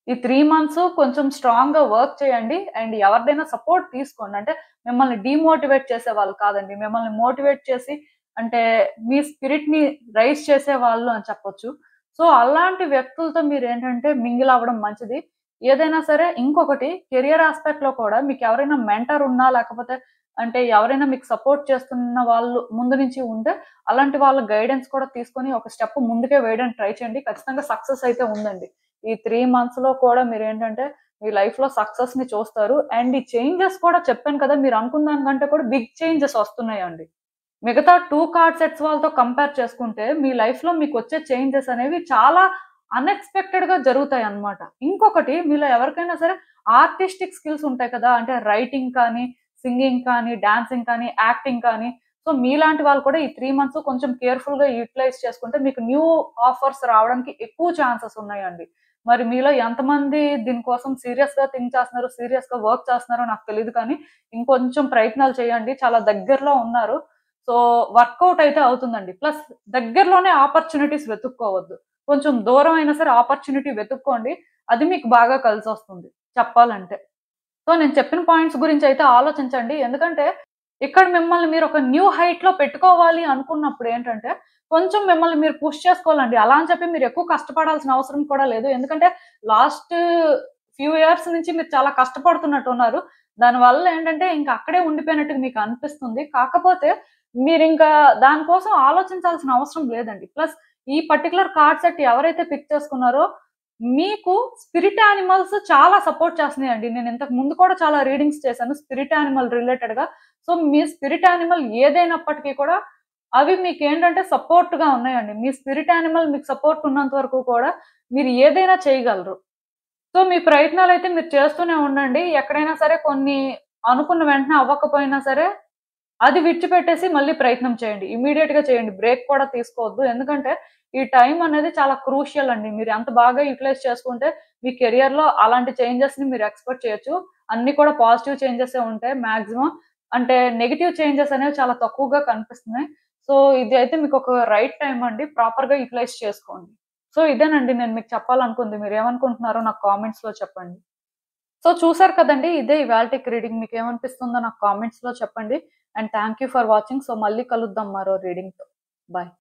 ఈ 3 మంత్స్ కొంచెం స్ట్రాంగ్‌గా వర్క్ చేయండి. అండ్ ఎవరిదైనా సపోర్ట్ తీసుకోండి. అంటే మిమ్మల్ని డీమోటివేట్ చేసేవాళ్ళు కాదండి. మిమ్మల్ని మోటివేట్ చేసి అంటే మీ స్పిరిట్‌ని రైజ్ చేసేవాళ్ళు అని చెప్పొచ్చు. సో, అలాంటి వ్యక్తులతో మీరేంటంటే మింగిల్ అవ్వడం మంచిది. ఏదైనా సరే ఇంకొకటి కెరియర్ యాస్పెక్ట్‌లో కూడా మీకెవరైనా మెంటర్ ఉన్నా లేకపోతే అంటే ఎవరైనా మీకు సపోర్ట్ చేస్తున్న వాళ్ళు ముందు నుంచి ఉంటే అలాంటి వాళ్ళ గైడెన్స్ కూడా తీసుకొని ఒక స్టెప్ ముందుకే వేయడానికి ట్రై చేయండి. ఖచ్చితంగా సక్సెస్ అయితే ఉందండి. ఈ 3 మంత్స్‌లో కూడా మీరేంటంటే మీ లైఫ్‌లో సక్సెస్‌ని చూస్తారు. అండ్ ఈ చేంజెస్ కూడా చెప్పాను కదా! మీరు అనుకున్న దానికంటే కూడా బిగ్ చేంజెస్ వస్తున్నాయండి. మిగతా 2 కార్డ్ సెట్స్ వాళ్ళతో కంపేర్ చేసుకుంటే, మీ లైఫ్‌లో మీకొచ్చే చేంజెస్ అనేవి చాలా అన్‌ఎక్స్‌పెక్టెడ్‌గా జరుగుతాయన్నమాట. ఇంకొకటి మీలో ఎవరికైనా సరే ఆర్టిస్టిక్ స్కిల్స్ ఉంటాయి కదా! అంటే రైటింగ్ కానీ, సింగింగ్ కానీ, డాన్సింగ్ కానీ, యాక్టింగ్ కానీ, సో, మీలాంటి వాళ్ళు కూడా ఈ 3 మంత్స్ కొంచెం కేర్‌ఫుల్‌గా యుటిలైజ్ చేసుకుంటే మీకు న్యూ ఆఫర్స్ రావడానికి ఎక్కువ ఛాన్సెస్ ఉన్నాయండి. మరి మీలో ఎంతమంది దీనికోసం సీరియస్‌గా థింక్ చేస్తున్నారు, సీరియస్‌గా వర్క్ చేస్తున్నారో నాకు తెలీదు కానీ, ఇంకొంచెం ప్రయత్నాలు చేయండి. చాలా దగ్గరలో ఉన్నారు. సో, వర్కౌట్ అయితే అవుతుందండి. ప్లస్ దగ్గరలోనే ఆపర్చునిటీస్ వెతుక్కోవద్దు. కొంచెం దూరం అయినా సరే ఆపర్చునిటీ వెతుక్కోండి. అది మీకు బాగా కలిసొస్తుంది చెప్పాలంటే. సో, నేను చెప్పిన పాయింట్స్ గురించయితే ఆలోచించండి. ఎందుకంటే, ఇక్కడ మిమ్మల్ని మీరు ఒక న్యూ హైట్‌లో పెట్టుకోవాలి అనుకున్నప్పుడు ఏంటంటే, కొంచెం మిమ్మల్ని మీరు పుష్ చేసుకోవాలండి. అలా అని చెప్పి మీరు ఎక్కువ కష్టపడాల్సిన అవసరం కూడా లేదు. ఎందుకంటే, లాస్ట్ ఫ్యూ ఇయర్స్ నుంచి మీరు చాలా కష్టపడుతున్నట్టున్నారు. దానివల్ల ఏంటంటే, ఇంక అక్కడే ఉండిపోయినట్టుగా మీకు అనిపిస్తుంది. కాకపోతే మీరింకా దాని కోసం ఆలోచించాల్సిన అవసరం లేదండి. ప్లస్ ఈ పర్టిక్యులర్ కార్డ్ సెట్ ఎవరైతే పిక్ చేసుకున్నారో మీకు స్పిరిట్ యానిమల్స్ చాలా సపోర్ట్ చేస్తున్నాయండి. నేను ఇంతకు ముందు కూడా చాలా రీడింగ్స్ చేశాను స్పిరిట్ యానిమల్ రిలేటెడ్‌గా. సో, మీ స్పిరిట్ యానిమల్ ఏదైనప్పటికీ కూడా అవి మీకేంటంటే సపోర్ట్‌గా ఉన్నాయండి. మీ స్పిరిట్ యానిమల్ మీకు సపోర్ట్ ఉన్నంత వరకు కూడా మీరు ఏదైనా చేయగలరు. సో, మీ ప్రయత్నాలైతే మీరు చేస్తూనే ఉండండి. ఎక్కడైనా సరే కొన్ని అనుకున్న వెంటనే అవ్వకపోయినా సరే అది విడిచిపెట్టేసి మళ్ళీ ప్రయత్నం చేయండి. ఇమ్మీడియేట్‌గా చేయండి. బ్రేక్ కూడా తీసుకోవద్దు. ఎందుకంటే, ఈ టైం అనేది చాలా క్రూషియల్ అండి. మీరు ఎంత బాగా యుటిలైజ్ చేసుకుంటే, మీ కెరియర్‌లో అలాంటి చేంజెస్‌ని మీరు ఎక్స్‌పెక్ట్ చేయొచ్చు. అన్నీ కూడా పాజిటివ్ చేంజెసే ఉంటాయి మాక్సిమం. అంటే నెగెటివ్ చేంజెస్ అనేవి చాలా తక్కువగా కనిపిస్తున్నాయి. సో, ఇది అయితే మీకొక రైట్ టైమ్ అండి. ప్రాపర్‌గా యుటిలైజ్ చేసుకోండి. సో, ఇదేనండి నేను మీకు చెప్పాలనుకుంది. మీరేమనుకుంటున్నారో నాకు కామెంట్స్‌లో చెప్పండి. సో, చూసారు కదండీ! ఇదే ఇవాల్టికి రీడింగ్. మీకేమనిపిస్తుందో నాకు కామెంట్స్‌లో చెప్పండి. And thank you for watching. So, మళ్ళీ కలుద్దాం మరో రీడింగ్‌తో. బాయ్.